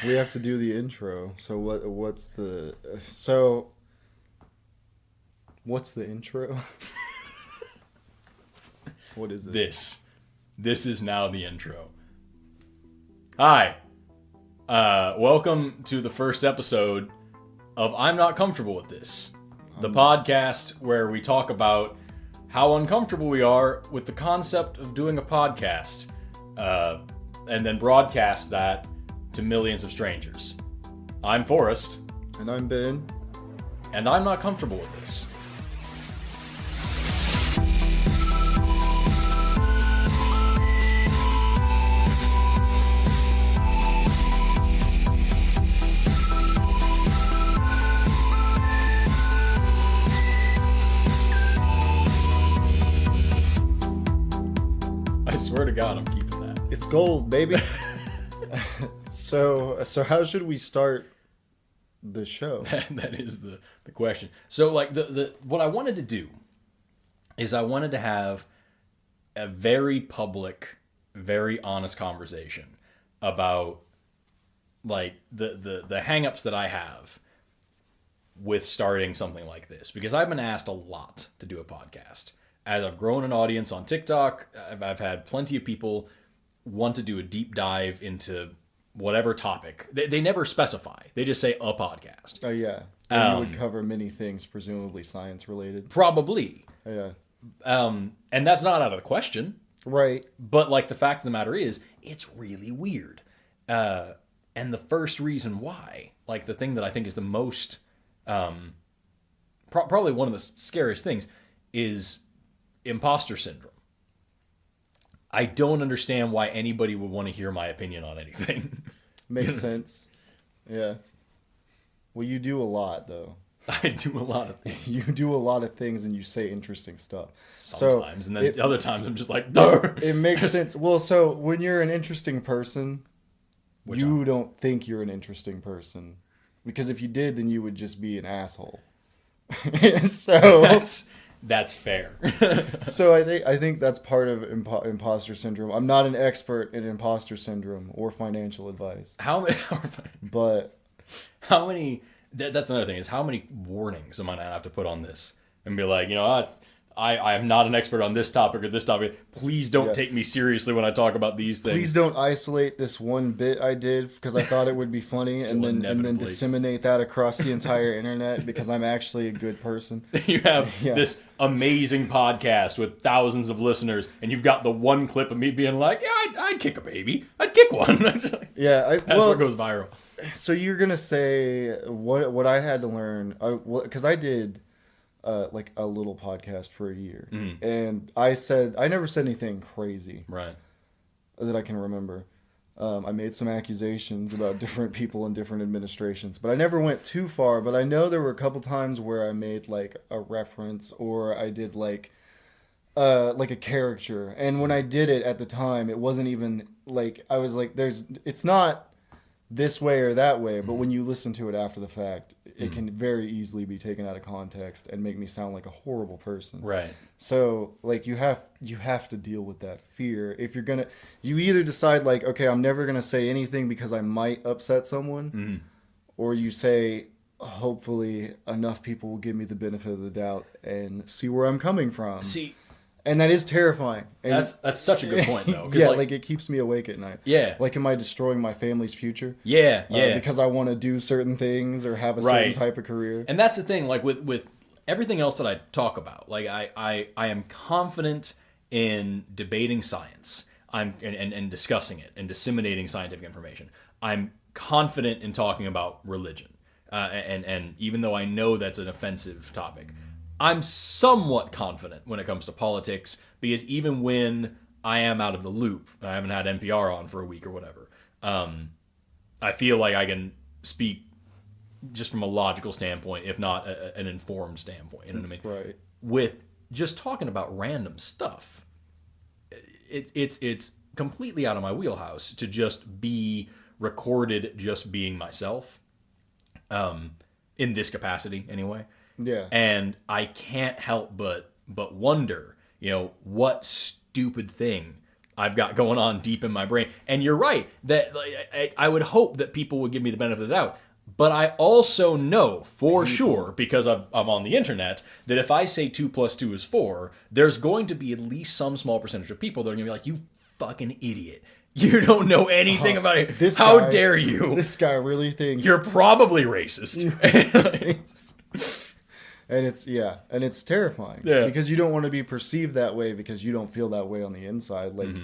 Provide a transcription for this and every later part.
We have to do the intro. So what's the intro? What is it? This is now the intro. Hi. Welcome to the first episode of I'm Not Comfortable With This. The podcast where we talk about how uncomfortable we are with the concept of doing a podcast. And then broadcast that to millions of strangers. I'm Forrest. And I'm Ben. And I'm not comfortable with this. I swear to God, I'm keeping that. It's gold, baby. So how should we start the show? That is the question. So like the what I wanted to do is I wanted to have a very public, very honest conversation about like the hang-ups that I have with starting something like this, because I've been asked a lot to do a podcast. As I've grown an audience on TikTok, I've had plenty of people want to do a deep dive into whatever topic. They never specify. They just say a podcast. Oh, yeah. And you would cover many things, presumably science related. Probably. Yeah. And that's not out of the question. Right. But like the fact of the matter is, it's really weird. And the first reason why, like the thing that I think is the most, probably one of the scariest things, is imposter syndrome. I don't understand why anybody would want to hear my opinion on anything. Makes sense. Yeah. Well, you do a lot, though. I do a lot of things. You do a lot of things and you say interesting stuff. Sometimes. And then other times I'm just like, Durr! It makes sense. Well, so when you're an interesting person, you don't think you're an interesting person. Because if you did, then you would just be an asshole. So... That's fair. So I think that's part of imposter syndrome. I'm not an expert in imposter syndrome or financial advice. But how many? That's another thing. Is how many warnings am I gonna have to put on this and be like, I am not an expert on this topic or this topic. Please don't take me seriously when I talk about these things. Please don't isolate this one bit I did because I thought it would be funny and then disseminate that across the entire internet because I'm actually a good person. You have this amazing podcast with thousands of listeners and you've got the one clip of me being like, yeah, I'd kick a baby. I'd kick one. That's what goes viral. So you're going to say what I had to learn, because I did... like a little podcast for a year. And I never said anything crazy. Right. That I can remember. I made some accusations about different people in different administrations, but I never went too far. But I know there were a couple times where I made like a reference or I did like a caricature. And when I did it at the time, it wasn't even like, I was like, it's not this way or that way, but when you listen to it after the fact, it can very easily be taken out of context and make me sound like a horrible person. Right. So like you have to deal with that fear. If you either decide like, okay, I'm never gonna say anything because I might upset someone, or you say, hopefully enough people will give me the benefit of the doubt and see where I'm coming from. And that is terrifying. And that's such a good point, though. Yeah, like it keeps me awake at night. Yeah. Like, am I destroying my family's future? Yeah. Because I want to do certain things or have a certain type of career. And that's the thing, like with everything else that I talk about, like I am confident in debating science. And discussing it and disseminating scientific information. I'm confident in talking about religion. And even though I know that's an offensive topic, I'm somewhat confident when it comes to politics, because even when I am out of the loop, I haven't had NPR on for a week or whatever, I feel like I can speak just from a logical standpoint, if not an informed standpoint. You know what I mean? Right. With just talking about random stuff, it's completely out of my wheelhouse to just be recorded just being myself, in this capacity anyway. Yeah. And I can't help but wonder, what stupid thing I've got going on deep in my brain. And you're right that I would hope that people would give me the benefit of the doubt. But I also know for sure, because I'm on the internet, that if I say 2 + 2 is 4, there's going to be at least some small percentage of people that are going to be like, you fucking idiot. You don't know anything about it. How dare you? This guy really thinks... You're probably racist. And it's terrifying. Yeah. Because you don't want to be perceived that way because you don't feel that way on the inside. Like,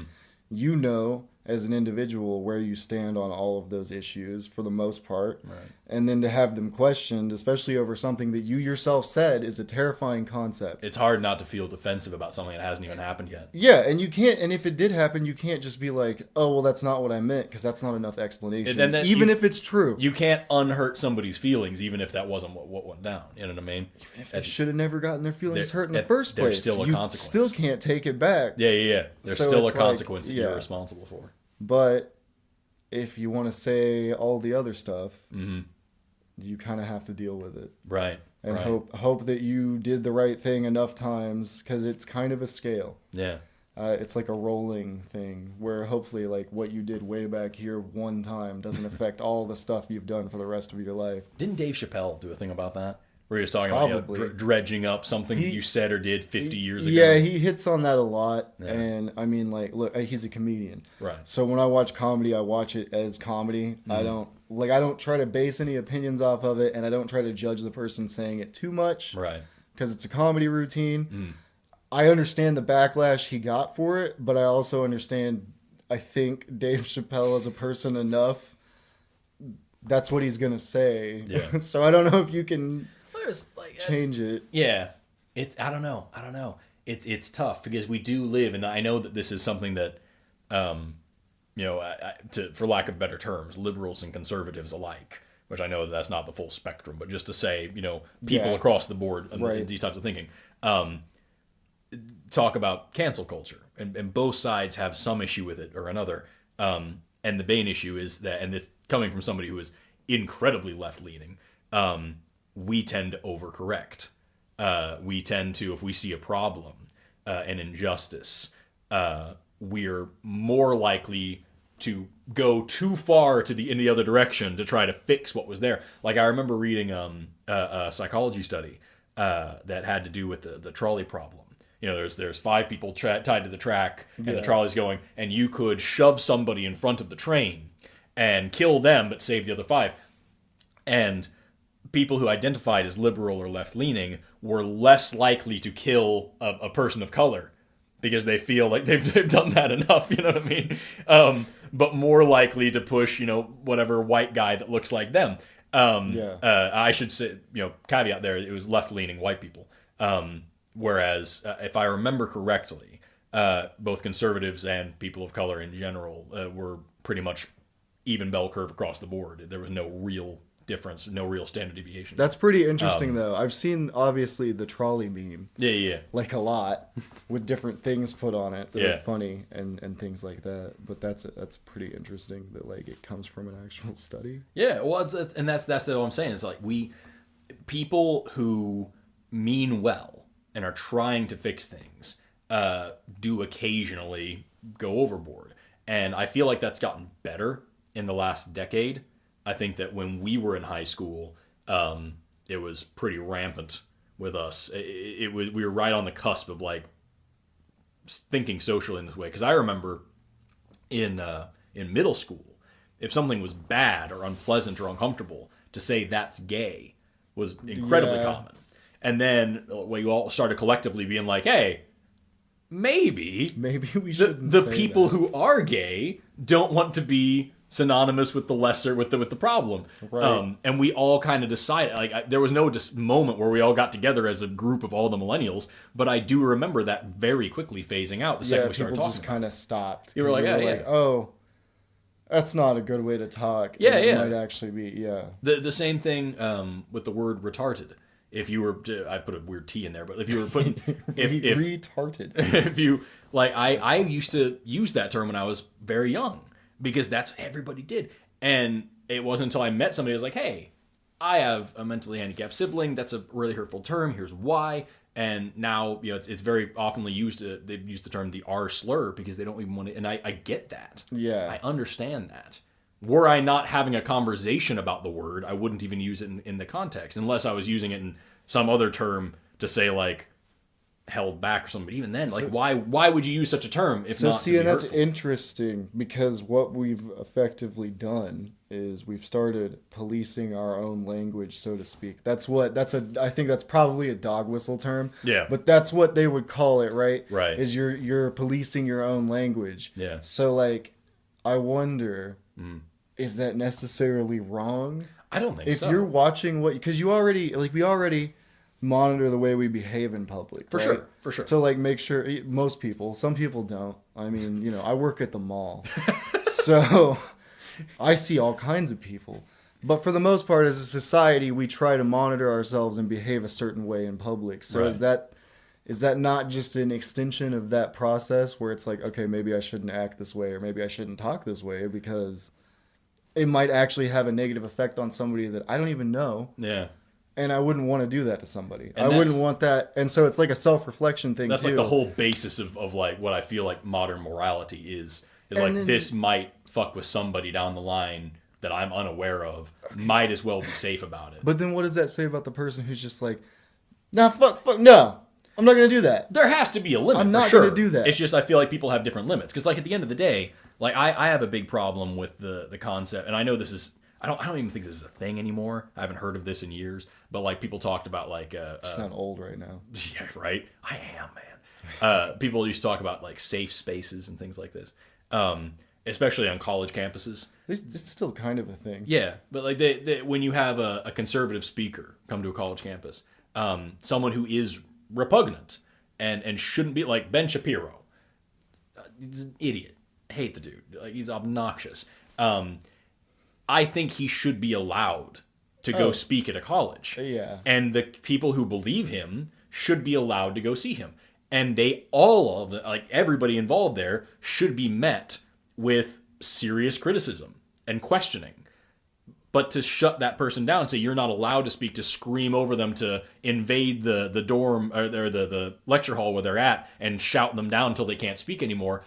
you know, as an individual, where you stand on all of those issues for the most part. Right. And then to have them questioned, especially over something that you yourself said, is a terrifying concept. It's hard not to feel defensive about something that hasn't even happened yet. Yeah, and you can't, and if it did happen, you can't just be like, oh, well, that's not what I meant, because that's not enough explanation. Even if it's true. You can't unhurt somebody's feelings, even if that wasn't what went down. You know what I mean? Even if they should have never gotten their feelings hurt in the first place. There's still a consequence. Still can't take it back. Yeah. There's So still a it's consequence like, that you're responsible for. But if you want to say all the other stuff, you kind of have to deal with it. Right. And hope that you did the right thing enough times, because it's kind of a scale. Yeah. It's like a rolling thing where hopefully like what you did way back here one time doesn't affect all the stuff you've done for the rest of your life. Didn't Dave Chappelle do a thing about that? Where he was talking about dredging up something you said or did 50 years ago. Yeah, he hits on that a lot. Yeah. And I mean, like, look, he's a comedian. Right. So when I watch comedy, I watch it as comedy. I don't try to base any opinions off of it, and I don't try to judge the person saying it too much. Right. Because it's a comedy routine. I understand the backlash he got for it, but I also understand, I think, Dave Chappelle as a person enough. That's what he's going to say. Yeah. So I don't know if you can... change it. Yeah, I don't know. It's tough because we do live, and I know that this is something that, for lack of better terms, liberals and conservatives alike, which I know that's not the full spectrum, but just to say, people across the board, these types of thinking, talk about cancel culture, and both sides have some issue with it or another. And the main issue is that, and this coming from somebody who is incredibly left leaning. We tend to overcorrect. We tend to, if we see a problem, an injustice, we're more likely to go too far in the other direction to try to fix what was there. Like I remember reading a psychology study that had to do with the trolley problem. There's 5 people tied to the track, and the trolley's going, and you could shove somebody in front of the train and kill them, but save the other 5. And people who identified as liberal or left-leaning were less likely to kill a person of color because they feel like they've done that enough, you know what I mean? But more likely to push, whatever white guy that looks like them. I should say, caveat there, it was left-leaning white people. Whereas, if I remember correctly, both conservatives and people of color in general were pretty much even bell curve across the board. There was no real difference, no real standard deviation. That's pretty interesting, though. I've seen, obviously, the trolley meme. Yeah. Like, a lot, with different things put on it that are funny and things like that. But that's pretty interesting that, like, it comes from an actual study. Yeah, well, that's what I'm saying. It's like, people who mean well and are trying to fix things do occasionally go overboard. And I feel like that's gotten better in the last decade. I think that when we were in high school, it was pretty rampant with us. We were right on the cusp of like thinking socially in this way. Because I remember in middle school, if something was bad or unpleasant or uncomfortable, to say that's gay was incredibly common. And then we all started collectively being like, hey, maybe we shouldn't the say people that. who are gay don't want to be synonymous with the lesser, with the problem. Right. And we all kind of decided, like, there was no just moment where we all got together as a group of all the millennials, but I do remember that very quickly phasing out the second we started talking. People just kind of stopped. You were like, oh, that's not a good way to talk. It might actually be, The same thing with the word retarded. If you were, I put a weird T in there, but if you were putting, retarded. If you, like, I used to use that term when I was very young, because that's what everybody did. And it wasn't until I met somebody who was like, hey, I have a mentally handicapped sibling. That's a really hurtful term. Here's why. And now, it's very oftenly used. They've used the term the R slur because they don't even want to. And I get that. Yeah. I understand that. Were I not having a conversation about the word, I wouldn't even use it in the context, unless I was using it in some other term to say like held back or something. But even then, like why would you use such a term if not to be and that's hurtful? interesting because what we've effectively done is we've started policing our own language, so to speak. I think that's probably a dog whistle term. Yeah. But that's what they would call it, right? Right. Is you're policing your own language. Yeah. So like I wonder, is that necessarily wrong? I don't think If so. you're watching because we already monitor the way we behave in public. For right? sure. To like make sure most people, some people don't. I mean, I work at the mall. So I see all kinds of people. But for the most part, as a society, we try to monitor ourselves and behave a certain way in public. So Right. is that not just an extension of that process where it's like, okay, maybe I shouldn't act this way or maybe I shouldn't talk this way because it might actually have a negative effect on somebody that I don't even know. Yeah. And I wouldn't want to do that to somebody. And I wouldn't want that. And so it's like a self-reflection thing That's too. like the whole basis of like what I feel like modern morality is like then- this might fuck with somebody down the line that I'm unaware of. Might as well be safe about it. But then what does that say about the person who's just like, nah, fuck, no. I'm not going to do that. There has to be a limit. I'm not for sure. gonna do that. It's just I feel like people have different limits because like at the end of the day, like I have a big problem with the concept, and I know this is I don't even think this is a thing anymore. I haven't heard of this in years, but like people talked about like You sound old right now. yeah, right. I am, man. People used to talk about like safe spaces and things like this, especially on college campuses. It's still kind of a thing. Yeah, but like when you have a conservative speaker come to a college campus, someone who is repugnant and shouldn't be like Ben Shapiro, he's an idiot. I hate the dude. Like he's obnoxious. I think he should be allowed to go speak at a college. Yeah. And the people who believe him should be allowed to go see him. And everybody involved there should be met with serious criticism and questioning. But to shut that person down, say you're not allowed to speak, to scream over them, to invade the dorm or the lecture hall where they're at and shout them down until they can't speak anymore,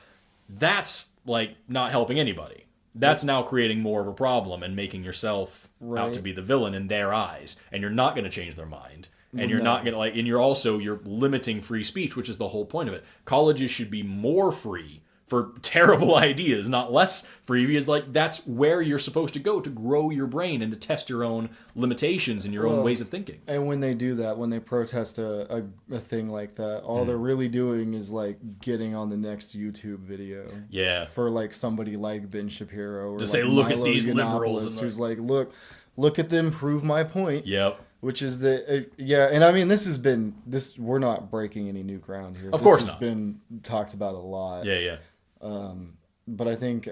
that's like not helping anybody. That's now creating more of a problem and making yourself out to be the villain in their eyes. And you're not going to change their mind. And you're not going to you're limiting free speech, which is the whole point of it. Colleges should be more free for terrible ideas, not less free, because like that's where you're supposed to go to grow your brain and to test your own limitations and your own ways of thinking. And when they do that, when they protest a thing like that, all they're really doing is like getting on the next YouTube video. Yeah. For like somebody like Ben Shapiro or To like say, look at Milo these Yiannopoulos, liberals and who's like, look at them prove my point. Yep. Which is and I mean we're not breaking any new ground here. Of course this not. has been talked about a lot. Yeah. But I think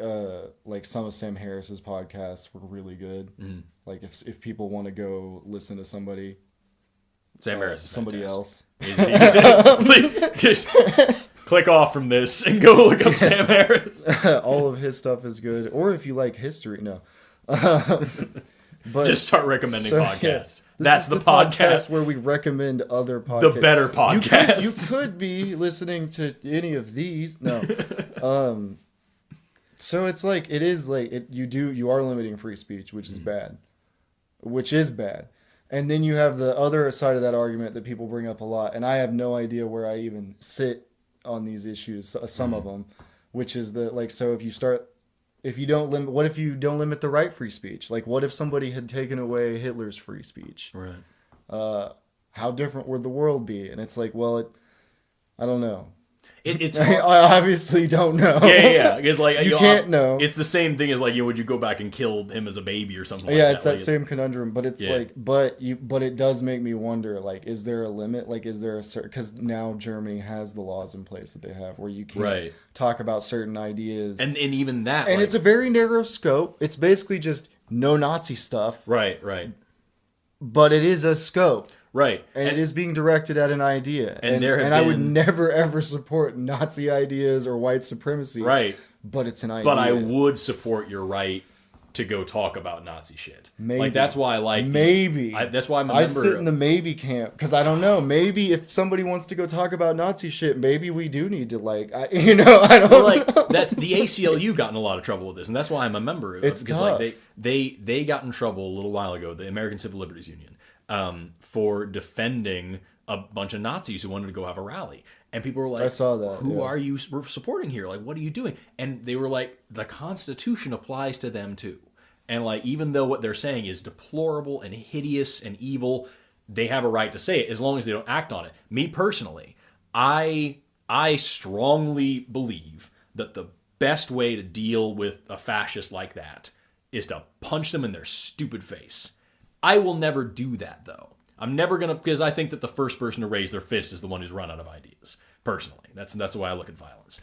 like some of Sam Harris's podcasts were really good. Like if people want to go listen to somebody, Sam Harris is somebody fantastic. else, Please, click off from this and go look up Sam Harris. all of his stuff is good. Or if you like history, no. But Just start recommending podcasts. Yeah. That's the podcast. where we recommend other podcasts. The better podcast. You could be listening to any of these. No. So it's like it is like you are limiting free speech, which is bad. Which is bad. And then you have the other side of that argument that people bring up a lot, and I have no idea where I even sit on these issues, some of them, which is that like so if you don't limit the right free speech? Like, what if somebody had taken away Hitler's free speech? Right. How different would the world be? And it's like, well, I don't know. It's I obviously don't know. yeah. It's like You can't know. It's the same thing as like would you go back and kill him as a baby or something? Yeah, like it's that. that same conundrum, but it's like, but it does make me wonder, like, is there a limit? Like, is there a certain, because now Germany has the laws in place that they have where you can't talk about certain ideas. And even that. And like, it's a very narrow scope. It's basically just no Nazi stuff. Right. But it is a scope. Right. And it is being directed at an idea. And I would never, ever support Nazi ideas or white supremacy. Right. But it's an idea. But I would support your right to go talk about Nazi shit. Maybe. Like that's why I like that's why I'm a member. I sit in the maybe camp because I don't know. Maybe if somebody wants to go talk about Nazi shit, maybe we do need to I don't know. That's the ACLU got in a lot of trouble with this, and that's why I'm a member of it. It's tough. Like they got in trouble a little while ago, the American Civil Liberties Union, for defending a bunch of Nazis who wanted to go have a rally. And people were like, I saw that. Who are you supporting here? Like, what are you doing? And they were like, the Constitution applies to them too. And like, even though what they're saying is deplorable and hideous and evil, they have a right to say it as long as they don't act on it. Me personally, I strongly believe that the best way to deal with a fascist like that is to punch them in their stupid face. I will never do that though. I'm never gonna, because I think that the first person to raise their fist is the one who's run out of ideas. Personally, that's the way I look at violence.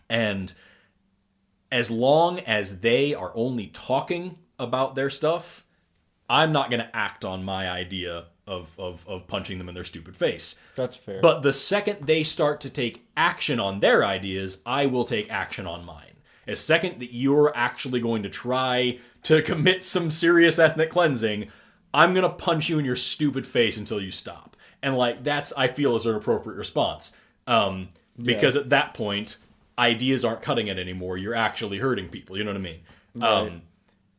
And as long as they are only talking about their stuff, I'm not gonna act on my idea of punching them in their stupid face. That's fair. But the second they start to take action on their ideas, I will take action on mine. The second that you're actually going to try to commit some serious ethnic cleansing, I'm going to punch you in your stupid face until you stop. And like that's, I feel, is an appropriate response. Because at that point, ideas aren't cutting it anymore. You're actually hurting people. You know what I mean? Right.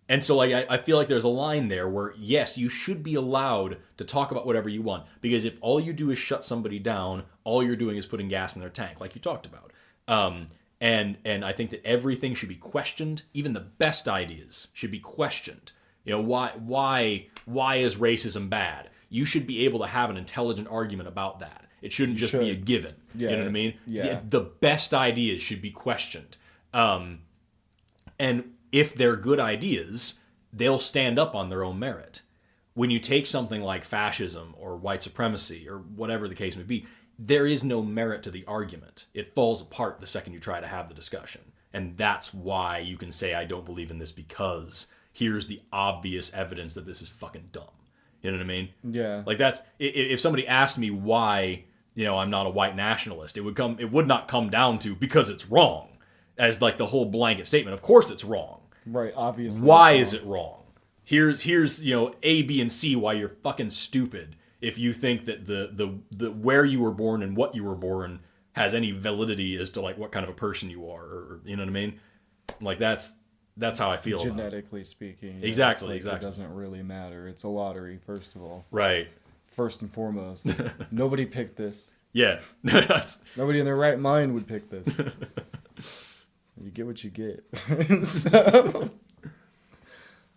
And so like I feel like there's a line there where, yes, you should be allowed to talk about whatever you want. Because if all you do is shut somebody down, all you're doing is putting gas in their tank, like you talked about. And I think that everything should be questioned. Even the best ideas should be questioned. You know, why is racism bad? You should be able to have an intelligent argument about that. It shouldn't just be a given. Yeah. You know what I mean? Yeah. The best ideas should be questioned. And if they're good ideas, they'll stand up on their own merit. When you take something like fascism or white supremacy or whatever the case may be, there is no merit to the argument. It falls apart the second you try to have the discussion. And that's why you can say, I don't believe in this because here's the obvious evidence that this is fucking dumb. You know what I mean? Yeah. Like that's, if somebody asked me why, I'm not a white nationalist, it would not come down to because it's wrong as like the whole blanket statement. Of course it's wrong. Right. Obviously. Why is it wrong? Here's A, B, and C why you're fucking stupid if you think that the where you were born and what you were born has any validity as to like what kind of a person you are, or you know what I mean? Like that's how I feel. Genetically speaking. Exactly. It doesn't really matter. It's a lottery, first of all. Right. First and foremost. Nobody picked this. Yeah. Nobody in their right mind would pick this. You get what you get. So,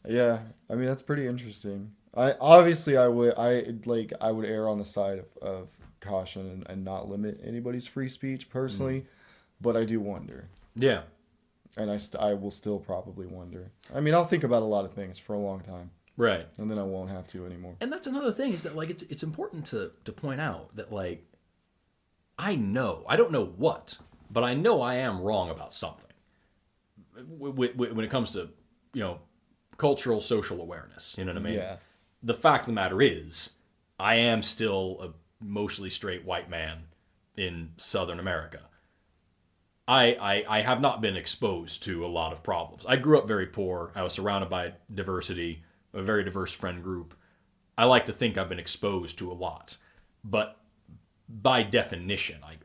yeah, I mean that's pretty interesting. I would err on the side of caution and not limit anybody's free speech personally, but I do wonder. Yeah. And I will still probably wonder. I mean, I'll think about a lot of things for a long time. Right. And then I won't have to anymore. And that's another thing is that like it's important to point out that like I don't know what, but I know I am wrong about something. When it comes to, cultural social awareness, you know what I mean? Yeah. The fact of the matter is, I am still a mostly straight white man in Southern America. I have not been exposed to a lot of problems. I grew up very poor. I was surrounded by diversity, a very diverse friend group. I like to think I've been exposed to a lot, but by definition, I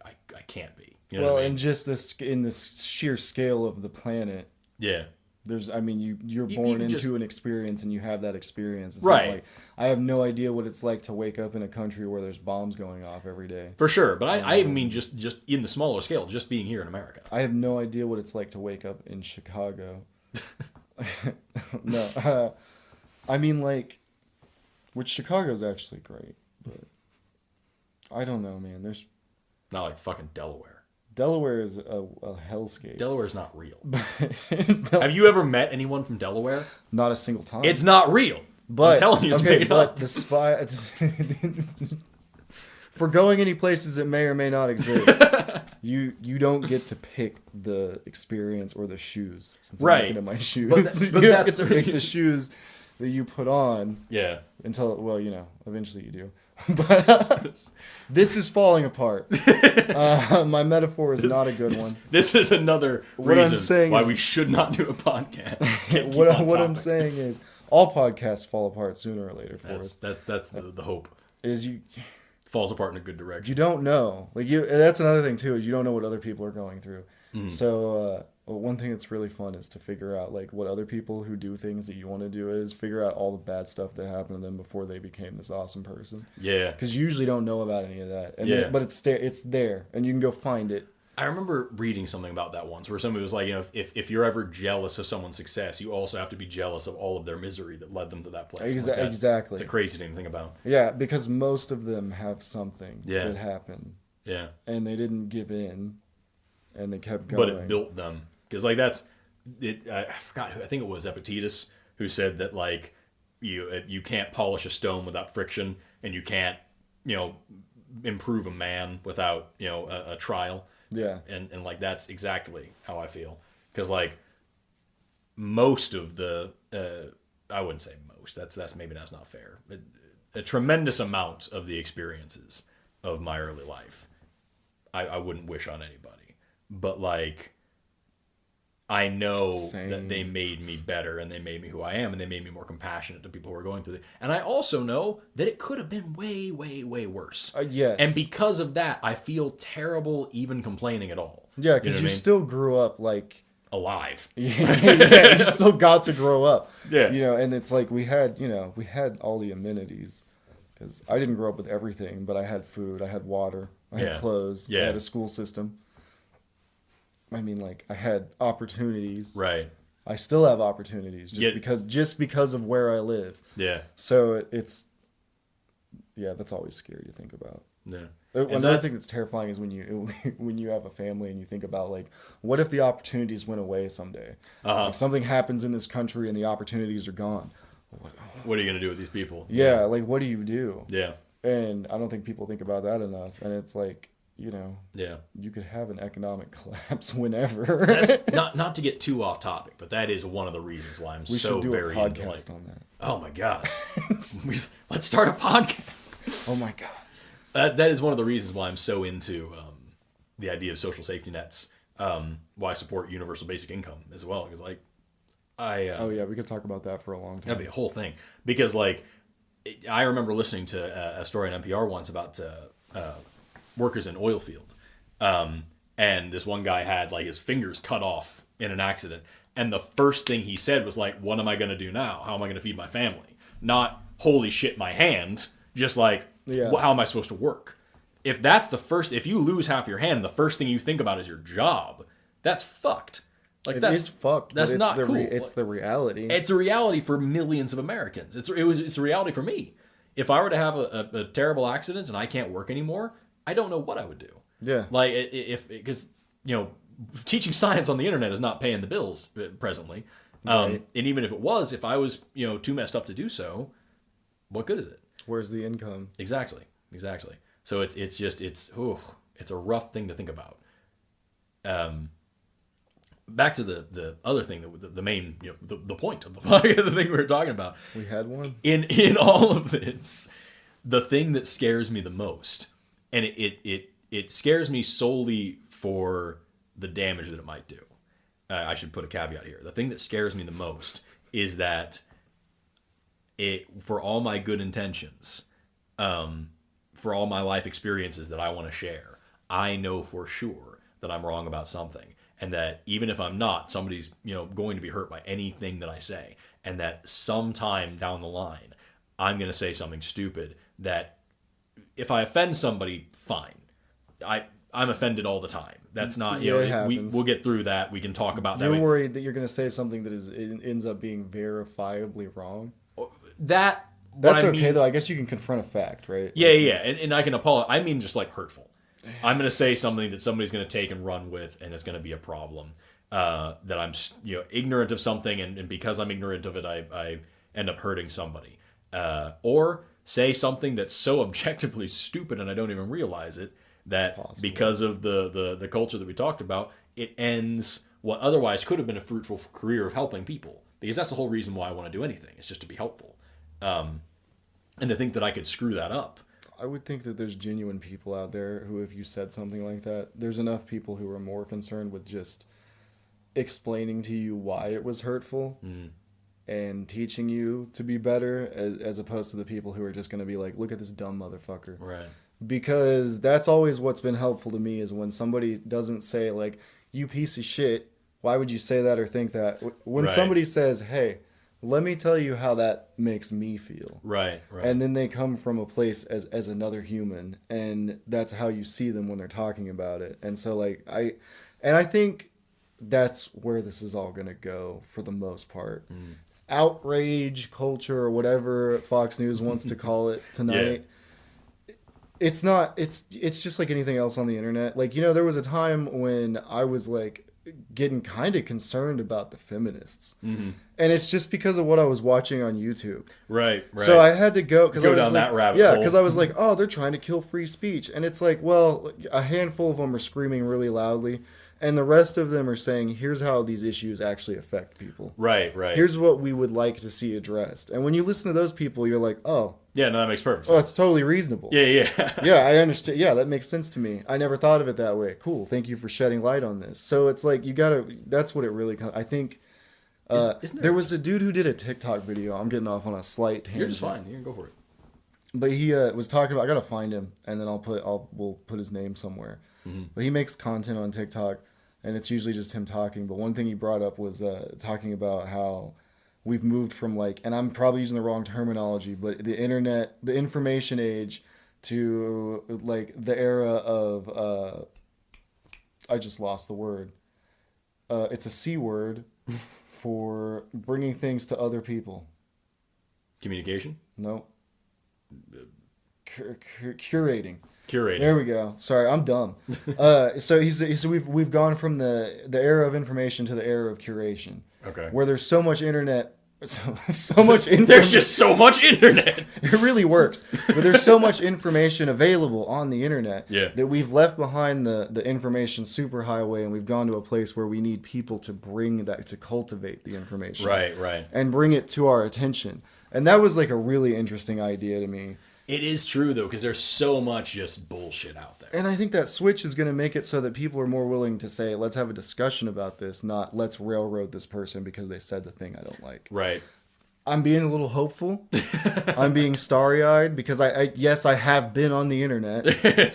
can't be. You know what I mean? And just in this sheer scale of the planet. Yeah. You're born into an experience and you have that experience. It's right. Not like, I have no idea what it's like to wake up in a country where there's bombs going off every day. For sure. But I even mean just in the smaller scale, just being here in America. I have no idea what it's like to wake up in Chicago. No. Which Chicago's actually great, but I don't know, man. There's not like fucking Delaware. Delaware is a hellscape. Delaware's not real. Have you ever met anyone from Delaware? Not a single time. It's not real. But I'm telling you, it's made up. The spy. For going any places that may or may not exist, you don't get to pick the experience or the shoes. Since I'm looking at my shoes, you don't get to pick the shoes that you put on. Yeah. Until eventually you do. But this is falling apart. My metaphor is not a good one. This is another What I'm reason saying why is- we should not do a podcast. Can't keep What on I'm topic. saying is, all podcasts fall apart sooner or later. Forrest That's the hope. is you Falls apart in a good direction. you don't know. Like you, that's another thing too. Is you don't know what other people are going through. So one thing that's really fun is to figure out like what other people who do things that you want to do is figure out all the bad stuff that happened to them before they became this awesome person. Yeah. Because you usually don't know about any of that. And Yeah. but it's there, and you can go find it. I remember reading something about that once, where somebody was like, you know, if you're ever jealous of someone's success, you also have to be jealous of all of their misery that led them to that place. Like, that's- Exactly. It's a crazy thing to think about. Yeah, because most of them have something Yeah. that happened, Yeah. and they didn't give in, and they kept But going. it built them. Because, like, that's... I forgot who... I think it was Epictetus who said that, like, you can't polish a stone without friction, and you can't, you know, improve a man without, you know, a trial. Yeah. And like, that's exactly how I feel. Because, like, most of the... I wouldn't say most. That's maybe that's not fair. A tremendous amount of the experiences of my early life, I wouldn't wish on anybody. But, like, I know Same. that they made me better, and they made me who I am, and they made me more compassionate to people who are going through it. And I also know that it could have been way, way, way worse. Yes. And because of that, I feel terrible even complaining at all. Yeah, You because know you, what I mean? still grew up like... Alive. Yeah, you still got to grow up. Yeah. You know, and it's like we had all the amenities. Because I didn't grow up with everything, but I had food, I had water, I had Yeah. clothes, I Yeah. had a school system. I mean, like, I had opportunities. Right. I still have opportunities Yeah. just because of where I live. Yeah. So it's that's always scary to think about. Yeah. Another thing that's terrifying is when you have a family and you think about, like, what if the opportunities went away someday? Like, something happens in this country and the opportunities are gone. What are you going to do with these people? Yeah, like, what do you do? Yeah. And I don't think people think about that enough. And it's like, Yeah. you could have an economic collapse whenever. That's not to get too off topic, but that is one of the reasons why I'm We so should do a very into, podcast like, on that. oh my god, let's start a podcast. Oh my god. That is one of the reasons why I'm so into the idea of social safety nets. Why I support universal basic income as well, because like Oh yeah, we could talk about that for a long time. that'd be a whole thing. Because like I remember listening to a story on NPR once about workers in oil field, and this one guy had like his fingers cut off in an accident, and the first thing he said was like, "What am I going to do now? How am I going to feed my family?" Not "Holy shit, my hand," just like, Yeah. How am I supposed to work? If you lose half your hand, the first thing you think about is your job. That's fucked. Like It is fucked. That's but it's not the cool. It's the reality. It's a reality for millions of Americans. It's a reality for me. If I were to have a terrible accident and I can't work anymore, I don't know what I would do. Yeah. Like because teaching science on the internet is not paying the bills presently. Right. And even if it was, if I was too messed up to do so, what good is it? Where's the income? Exactly. So it's a rough thing to think about. Back to the other thing, the main the point of the thing we were talking about. We had one. In all of this, the thing that scares me the most, and it scares me solely for the damage that it might do. I should put a caveat here. The thing that scares me the most is that for all my good intentions, for all my life experiences that I want to share, I know for sure that I'm wrong about something. And that even if I'm not, somebody's going to be hurt by anything that I say. And that sometime down the line, I'm going to say something stupid that if I offend somebody, fine. I'm offended all the time. That's not, Yeah, it happens. we'll get through that. We can talk about that. You're worried that you're going to say something that ends up being verifiably wrong. That's That's okay, though. I guess you can confront a fact, right? Yeah. And I can apologize. I mean, just like hurtful. I'm going to say something that somebody's going to take and run with, and it's going to be a problem. That I'm, ignorant of something, and because I'm ignorant of it, I end up hurting somebody. Or say something that's so objectively stupid, and I don't even realize it, that because of the culture that we talked about, it ends what otherwise could have been a fruitful career of helping people. Because that's the whole reason why I want to do anything. It's just to be helpful. And to think that I could screw that up. I would think that there's genuine people out there who, if you said something like that, there's enough people who are more concerned with just explaining to you why it was hurtful and teaching you to be better, as opposed to the people who are just going to be like, look at this dumb motherfucker. Right. Because that's always what's been helpful to me, is when somebody doesn't say, like, you piece of shit, why would you say that or think that? When somebody says, hey, let me tell you how that makes me feel. Right. And then they come from a place as another human, and that's how you see them when they're talking about it. And so, like, I think that's where this is all going to go for the most part. Outrage culture, or whatever Fox News wants to call it tonight. Yeah. It's not, it's just like anything else on the internet. Like, you know, there was a time when I was like getting kind of concerned about the feminists. And it's just because of what I was watching on YouTube. Right. So I had to go down that rabbit hole. Yeah, because I was like, oh, they're trying to kill free speech. And it's like, well, a handful of them are screaming really loudly, and the rest of them are saying, here's how these issues actually affect people. Right. Here's what we would like to see addressed. And when you listen to those people, you're like, oh. Yeah, no, that makes perfect sense. Oh, that's totally reasonable. Yeah. Yeah, I understand. Yeah, that makes sense to me. I never thought of it that way. Cool. Thank you for shedding light on this. So it's like, that's what it really comes. I think there was a dude who did a TikTok video. I'm getting off on a slight tangent. You're just fine. You can go for it. But he was talking about, I gotta find him, and then we'll put his name somewhere. But he makes content on TikTok, and it's usually just him talking. But one thing he brought up was talking about how we've moved from, like, and I'm probably using the wrong terminology, but the internet, the information age, to like the era of I just lost the word. It's a C word for bringing things to other people. Communication? No. Curating. There we go. Sorry, I'm dumb. So we've gone from the era of information to the era of curation. Okay. Where there's so much internet, so much information. There's just so much internet. It really works. But there's so much information available on the internet that we've left behind the information superhighway, and we've gone to a place where we need people to bring that, to cultivate the information. Right. And bring it to our attention. And that was like a really interesting idea to me. It is true, though, because there's so much just bullshit out there. And I think that switch is going to make it so that people are more willing to say, let's have a discussion about this, not let's railroad this person because they said the thing I don't like. Right. I'm being a little hopeful. I'm being starry-eyed because yes, I have been on the internet.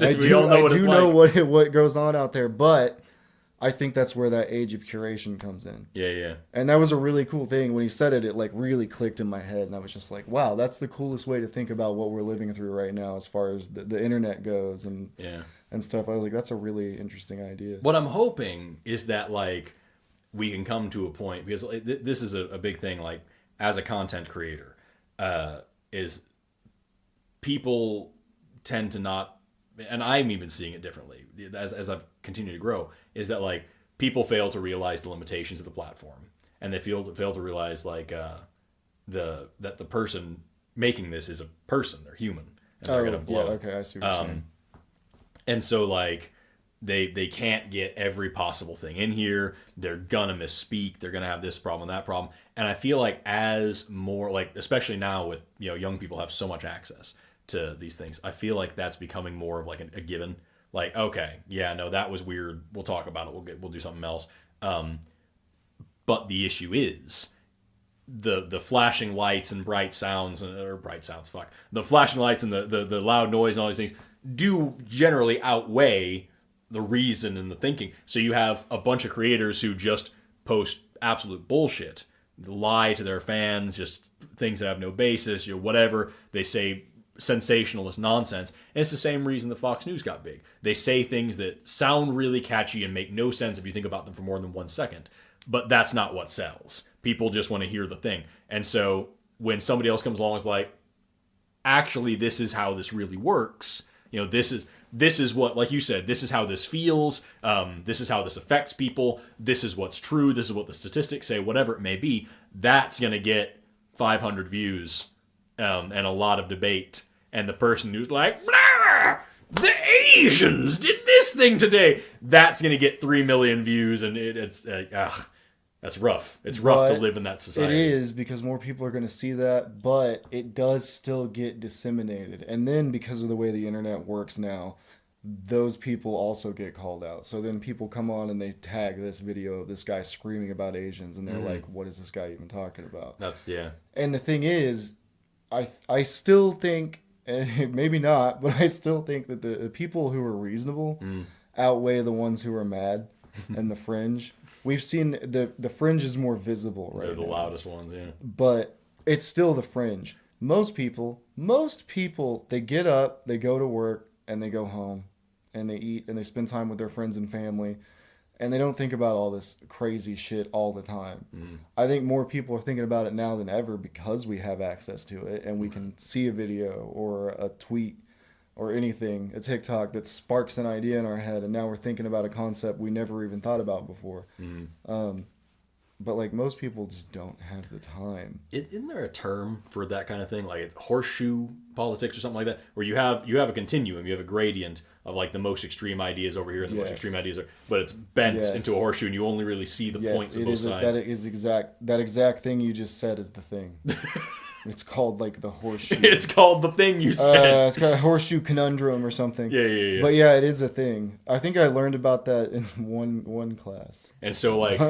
I do know what goes on out there, but I think that's where that age of curation comes in. Yeah. And that was a really cool thing. When he said it, it like really clicked in my head, and I was just like, wow, that's the coolest way to think about what we're living through right now as far as the internet goes and stuff. I was like, that's a really interesting idea. What I'm hoping is that, like, we can come to a point, because this is a big thing, like, as a content creator, is people tend to not, and I'm even seeing it differently as I've continued to grow, is that, like, people fail to realize the limitations of the platform, and they fail to realize, like, that the person making this is a person, they're human, and they're gonna blow. Yeah, okay, I see what you're saying. And so, like, they can't get every possible thing in here. They're gonna misspeak. They're gonna have this problem, that problem. And I feel like as more, like, especially now with, you know, young people have so much access to these things, I feel like that's becoming more of like a given. Like, okay, yeah, no, that was weird. We'll talk about it. We'll do something else. But the issue is the flashing lights and bright sounds, the flashing lights and the loud noise and all these things do generally outweigh the reason and the thinking. So you have a bunch of creators who just post absolute bullshit, lie to their fans, just things that have no basis, you know, whatever. They say sensationalist nonsense. And it's the same reason the Fox News got big. They say things that sound really catchy and make no sense if you think about them for more than 1 second. But that's not what sells. People just want to hear the thing. And so when somebody else comes along and is like, actually, this is how this really works. You know, this is what, like you said, this is how this feels. This is how this affects people. This is what's true. This is what the statistics say, whatever it may be. That's going to get 500 views and a lot of debate. And the person who's like, blah, the Asians did this thing today, that's going to get 3 million views. And That's rough. It's rough to But live in that society. it is, because more people are going to see that, but it does still get disseminated. And then because of the way the internet works now, those people also get called out. So then people come on and they tag this video of this guy screaming about Asians, and they're like, what is this guy even talking about? Yeah. And the thing is, I still think, and maybe not, but I still think that the people who are reasonable outweigh the ones who are mad and the fringe. We've seen the fringe is more visible right They're the now, loudest ones, yeah. but it's still the fringe. Most people, they get up, they go to work, and they go home, and they eat, and they spend time with their friends and family, and they don't think about all this crazy shit all the time. I think more people are thinking about it now than ever because we have access to it, and we can see a video or a tweet or anything, a TikTok that sparks an idea in our head, and now we're thinking about a concept we never even thought about before. But like most people just don't have the time. Isn't there a term for that kind of thing, like it's horseshoe politics or something like that, where you have a continuum, you have a gradient of like the most extreme ideas over here and the most extreme ideas are, but it's bent into a horseshoe, and you only really see the points of both sides. That exact thing you just said is the thing. It's called like the horseshoe. It's called the thing you said. It's got a horseshoe conundrum or something. Yeah. But yeah, it is a thing. I think I learned about that in one class. And so like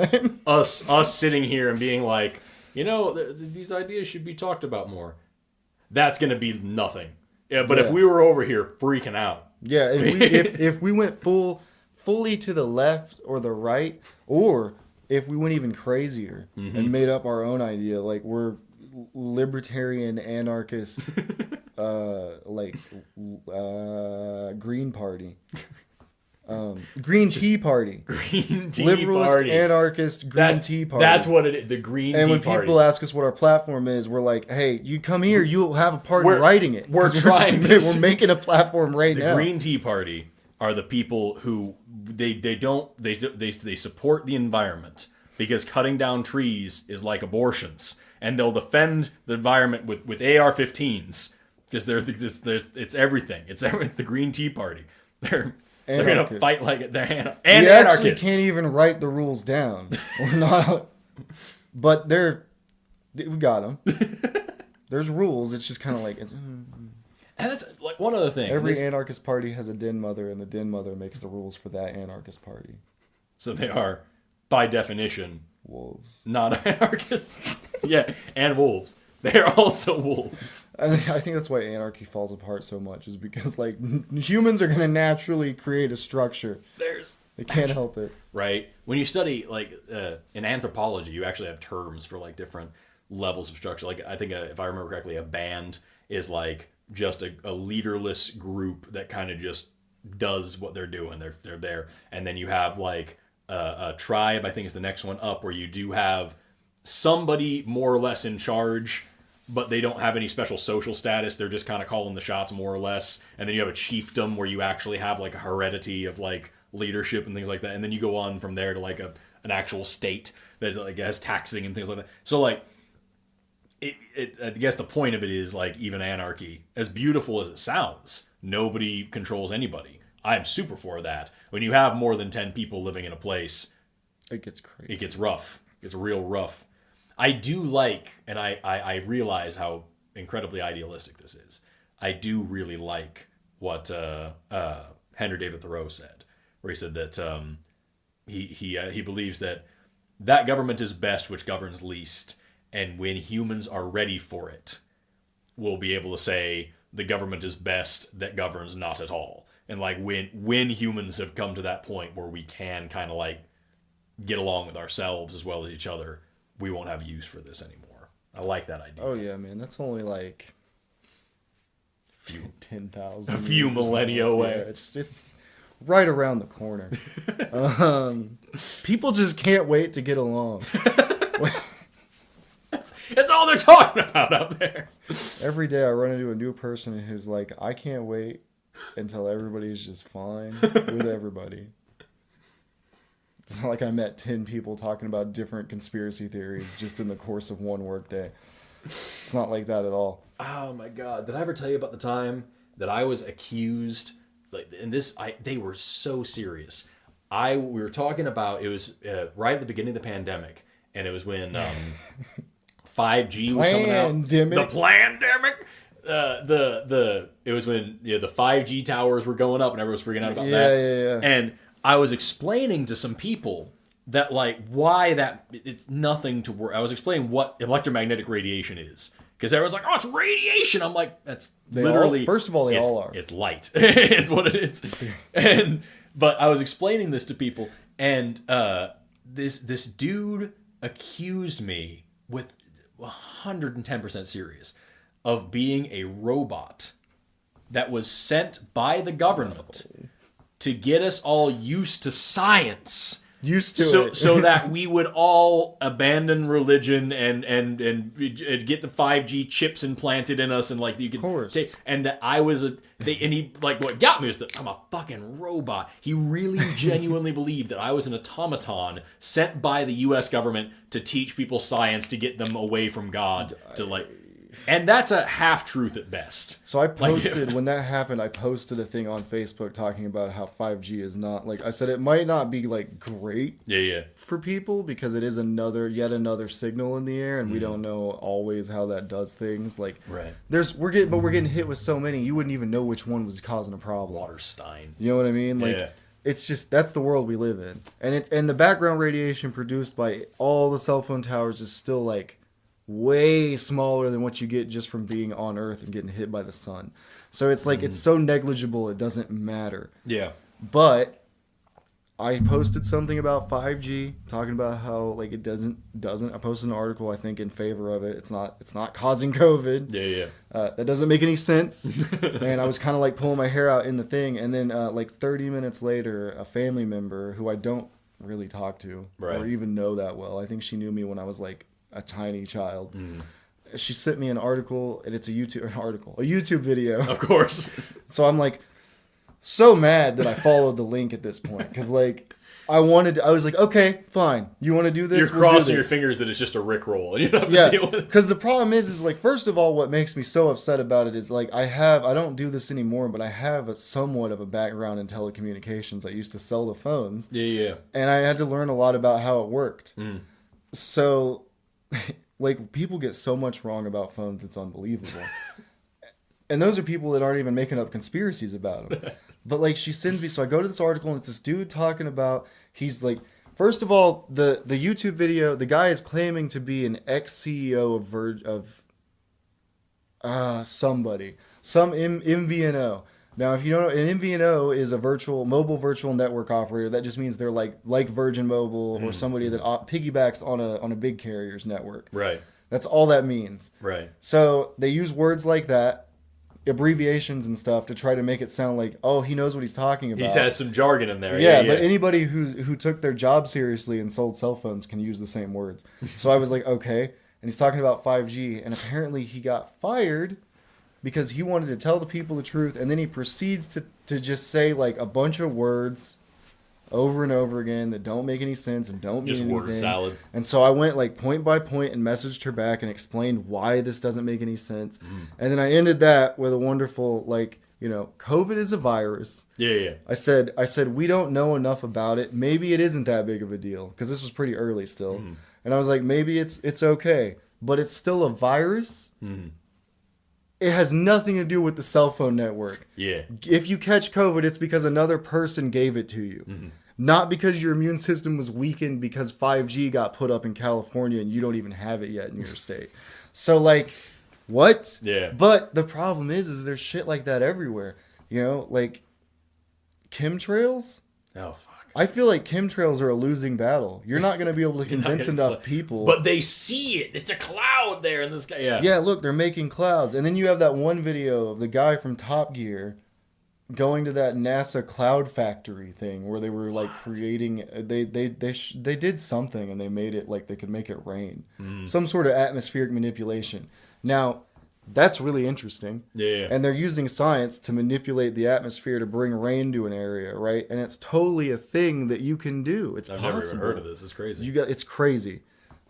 us sitting here and being like, these ideas should be talked about more. That's gonna be nothing. Yeah, but if we were over here freaking out. Yeah, if we went fully to the left or the right, or if we went even crazier and made up our own idea, like we're libertarian anarchist Green Party, Green Tea Party, liberalist anarchist Green Tea Party. That's what it is, the Green Tea Party. And when people ask us what our platform is, we're like, hey, you come here, you'll have a part in writing it. We're making a platform right now. The Green Tea Party are the people who they support the environment because cutting down trees is like abortions. And they'll defend the environment with AR-15s because it's everything. It's the Green Tea Party. They're gonna fight like it. They're anarchists. Actually can't even write the rules down. We're not, but we got them. There's rules. It's just kind of like. And that's like one other thing. Every anarchist party has a den mother, and the den mother makes the rules for that anarchist party. So they are, by definition, wolves. Not anarchists. Yeah, and wolves. They're also wolves. I think that's why anarchy falls apart so much, is because like humans are going to naturally create a structure. They can't help it. Right. When you study like in anthropology, you actually have terms for like different levels of structure. Like I think if I remember correctly, a band is like just a leaderless group that kind of just does what they're doing. They're there, and then you have like a tribe. I think is the next one up, where you do have somebody more or less in charge, but they don't have any special social status. They're just kind of calling the shots more or less. And then you have a chiefdom where you actually have like a heredity of like leadership and things like that. And then you go on from there to like an actual state that like has taxing and things like that. So like I guess the point of it is like even anarchy, as beautiful as it sounds, nobody controls anybody. I'm super for that. When you have more than 10 people living in a place, it gets crazy. It gets rough. It's real rough. I do like, and I realize how incredibly idealistic this is. I do really like what Henry David Thoreau said, where he said that he believes that government is best which governs least, and when humans are ready for it, we'll be able to say the government is best that governs not at all. And like when humans have come to that point where we can kind of like get along with ourselves as well as each other, we won't have use for this anymore. I like that idea. Oh yeah, man, that's only like 10,000. A few millennia away. Yeah, it's right around the corner. People just can't wait to get along. That's all they're talking about up there. Every day I run into a new person who's like, I can't wait until everybody's just fine with everybody. It's not like I met 10 people talking about different conspiracy theories just in the course of one workday. It's not like that at all. Oh my God. Did I ever tell you about the time that I was accused? They were so serious. We were talking about, it was right at the beginning of the pandemic, and it was when 5G was coming out. Pandemic. The pandemic. It was when the 5G towers were going up and everyone was freaking out about that. Yeah. And I was explaining to some people that why that it's nothing to worry. I was explaining what electromagnetic radiation is. Because everyone's like, oh, it's radiation. I'm like, that's literally... First of all, they all are. It's light. It's what it is. But I was explaining this to people, and this dude accused me with 110% serious of being a robot that was sent by the government to get us all used to science. Used to it. So that we would all abandon religion and get the 5G chips implanted in us and you could take, and that I was and he what got me was that I'm a fucking robot. He really genuinely believed that I was an automaton sent by the US government to teach people science to get them away from God and that's a half truth at best. So I posted when that happened. I posted a thing on Facebook talking about how 5G is not I said it might not be great for people because it is yet another signal in the air, and we don't know always how that does things. Right. We're getting hit with so many you wouldn't even know which one was causing a problem. Waterstein. You know what I mean? It's just that's the world we live in, and the background radiation produced by all the cell phone towers is still way smaller than what you get just from being on Earth and getting hit by the sun. So it's it's so negligible it doesn't matter. Yeah. But I posted something about 5G, talking about how it doesn't. I posted an article I think in favor of it. It's not causing COVID. Yeah. That doesn't make any sense. And I was kind of pulling my hair out in the thing, and then 30 minutes later, a family member who I don't really talk to or even know that well. I think she knew me when I was a tiny child. She sent me an article, and it's a YouTube video. Of course. So I'm so mad that I followed the link at this point because I was okay, fine. You want to do this? You're crossing your fingers that it's just a Rickroll, and you don't have to deal with it. Because the problem is first of all, what makes me so upset about it is I don't do this anymore, but I have somewhat of a background in telecommunications. I used to sell the phones. Yeah. And I had to learn a lot about how it worked. So people get so much wrong about phones, it's unbelievable. And those are people that aren't even making up conspiracies about them. But she sends me, so I go to this article, and it's this dude talking about, he's first of all, the YouTube video, the guy is claiming to be an ex-CEO of somebody, some MVNO. Now, if you don't know, an MVNO is a mobile virtual network operator. That just means they're like Virgin Mobile or somebody that piggybacks on a big carrier's network. Right. That's all that means. Right. So they use words like that, abbreviations and stuff, to try to make it sound he knows what he's talking about. He has some jargon in there. Yeah, but anybody who took their job seriously and sold cell phones can use the same words. So I was okay. And he's talking about 5G, and apparently he got fired because he wanted to tell the people the truth, and then he proceeds to just say a bunch of words over and over again that don't make any sense and don't mean anything. Just word salad. And so I went point by point and messaged her back and explained why this doesn't make any sense. And then I ended that with a wonderful COVID is a virus. Yeah. I said we don't know enough about it. Maybe it isn't that big of a deal because this was pretty early still. And I was maybe it's okay, but it's still a virus. It has nothing to do with the cell phone network. Yeah. If you catch COVID, it's because another person gave it to you. Not because your immune system was weakened because 5G got put up in California and you don't even have it yet in your state. So what? Yeah. But the problem is there's shit like that everywhere. Chemtrails? Oh, fuck. I feel chemtrails are a losing battle. You're not going to be able to convince enough people. But they see it. It's a cloud there in the sky. Yeah. Yeah, look, they're making clouds. And then you have that one video of the guy from Top Gear going to that NASA cloud factory thing where they were creating they did something and they made it they could make it rain. Some sort of atmospheric manipulation. Now, that's really interesting. Yeah. And they're using science to manipulate the atmosphere to bring rain to an area, right? And it's totally a thing that you can do. It's possible. I've never even heard of this. It's crazy. It's crazy.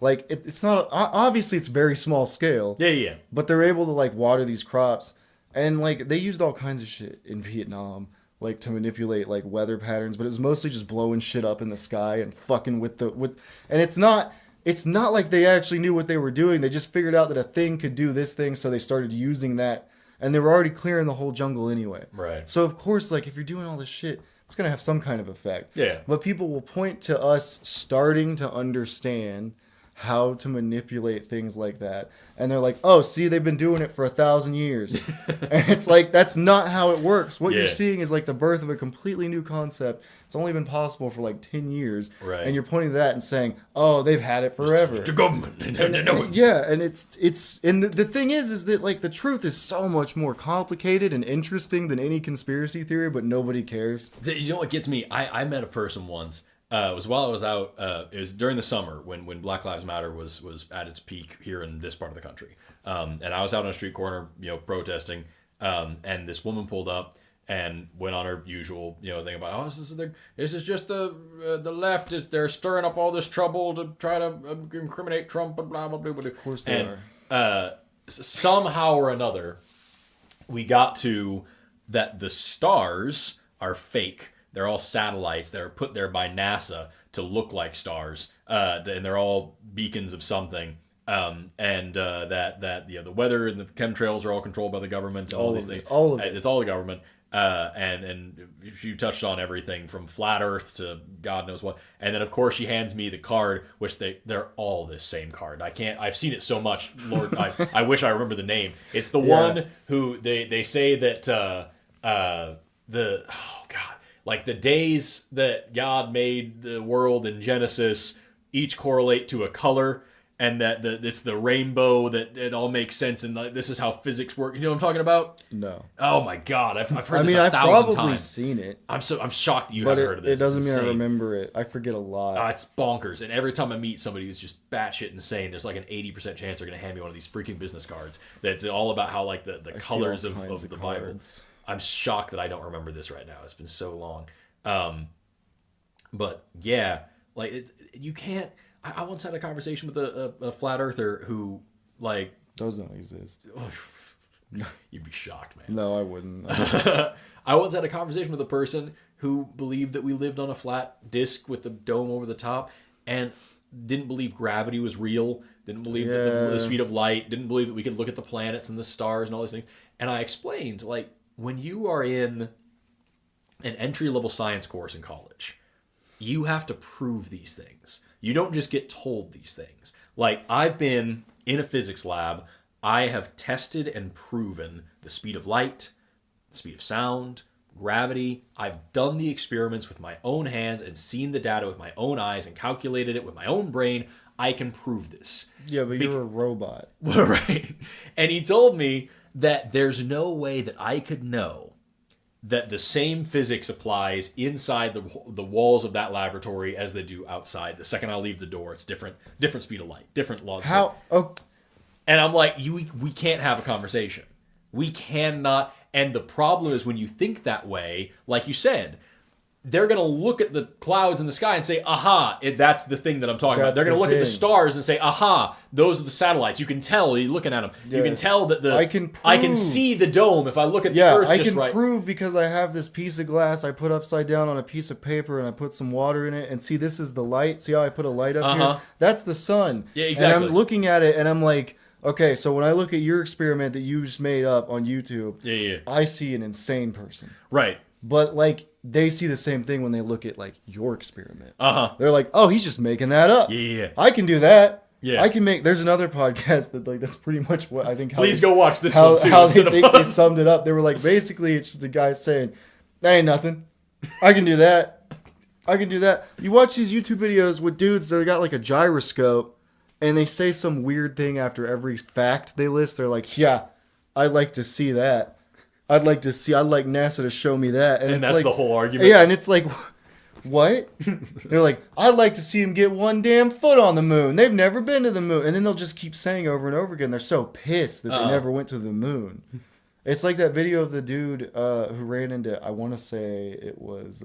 It's not obviously it's very small scale. Yeah. But they're able to water these crops, and they used all kinds of shit in Vietnam, to manipulate weather patterns. But it was mostly just blowing shit up in the sky and fucking with and it's not. it's not like they actually knew what they were doing. They just figured out that a thing could do this thing, so they started using that. And they were already clearing the whole jungle anyway. Right. So, of course, like, if you're doing all this shit, it's going to have some kind of effect. Yeah. But people will point to us starting to understand how to manipulate things like that. And they're like, oh, see, they've been doing it for 1,000 years. And it's like, that's not how it works. What you're seeing is like the birth of a completely new concept. It's only been possible for like 10 years. Right. And you're pointing to that and saying, oh, they've had it forever. The government. Yeah, and the thing is that like the truth is so much more complicated and interesting than any conspiracy theory, but nobody cares. You know what gets me? I met a person once. It was while I was out. It was during the summer when Black Lives Matter was at its peak here in this part of the country. And I was out on a street corner, protesting. And this woman pulled up and went on her usual, thing about, oh, this is just the left. They're stirring up all this trouble to try to incriminate Trump and blah blah blah blah. Of course they are. Somehow or another, we got to that the stars are fake. They're all satellites that are put there by NASA to look like stars, and they're all beacons of something. That the weather and the chemtrails are all controlled by the government. And all these things. All of it. It's all the government. And you touched on everything from flat Earth to God knows what. And then of course she hands me the card, which they're all this same card. I've seen it so much. Lord, I wish I remember the name. It's the one who they say that like the days that God made the world in Genesis each correlate to a color, and that it's the rainbow, that it all makes sense, and like, this is how physics work. You know what I'm talking about? No. Oh my God, I've heard this I've 1,000 times. I've probably seen it. I'm shocked that you haven't heard of this. It doesn't mean I remember it. I forget a lot. It's bonkers. And every time I meet somebody who's just batshit insane, there's like an 80% chance they're going to hand me one of these freaking business cards. That's all about how like the colors of the Bible. I'm shocked that I don't remember this right now. It's been so long. But yeah, like you can't. I once had a conversation with a flat earther who like those don't exist. You'd be shocked, man. No, I wouldn't. I once had a conversation with a person who believed that we lived on a flat disc with the dome over the top, and didn't believe gravity was real. Didn't believe that the speed of light. Didn't believe that we could look at the planets and the stars and all these things. And I explained, like, when you are in an entry-level science course in college, you have to prove these things. You don't just get told these things. Like, I've been in a physics lab. I have tested and proven the speed of light, the speed of sound, gravity. I've done the experiments with my own hands and seen the data with my own eyes and calculated it with my own brain. I can prove this. Yeah, but you're a robot. Right. And he told me that there's no way that I could know that the same physics applies inside the walls of that laboratory as they do outside. The second I leave the door, it's different speed of light, different laws. How? Oh. And I'm like, we can't have a conversation. We cannot. And the problem is when you think that way, like you said, they're going to look at the clouds in the sky and say, aha, that's the thing that I'm talking about. They're going to look at the stars and say, aha, those are the satellites. You can tell, you're looking at them. Yeah. You can tell that I can see the dome if I look at the Earth just right. I can prove because I have this piece of glass I put upside down on a piece of paper and I put some water in it. And see, this is the light. See how I put a light up here? That's the sun. Yeah, exactly. And I'm looking at it and I'm like, okay, so when I look at your experiment that you just made up on YouTube, I see an insane person. Right. But, like, they see the same thing when they look at, like, your experiment. They're like, oh, he's just making that up. Yeah. I can do that. Yeah. I can make... There's another podcast that, like, that's pretty much what I think... Please go watch this one, too. How they think they summed it up. They were like, basically, it's just a guy saying, that ain't nothing. I can do that. I can do that. You watch these YouTube videos with dudes that got, like, a gyroscope, and they say some weird thing after every fact they list. They're like, yeah, I'd like to see that. I'd like NASA to show me that. And that's like, the whole argument? Yeah, and it's like, what? They're like, I'd like to see him get one damn foot on the moon. They've never been to the moon. And then they'll just keep saying over and over again, they're so pissed that they never went to the moon. It's like that video of the dude who ran into, I want to say it was...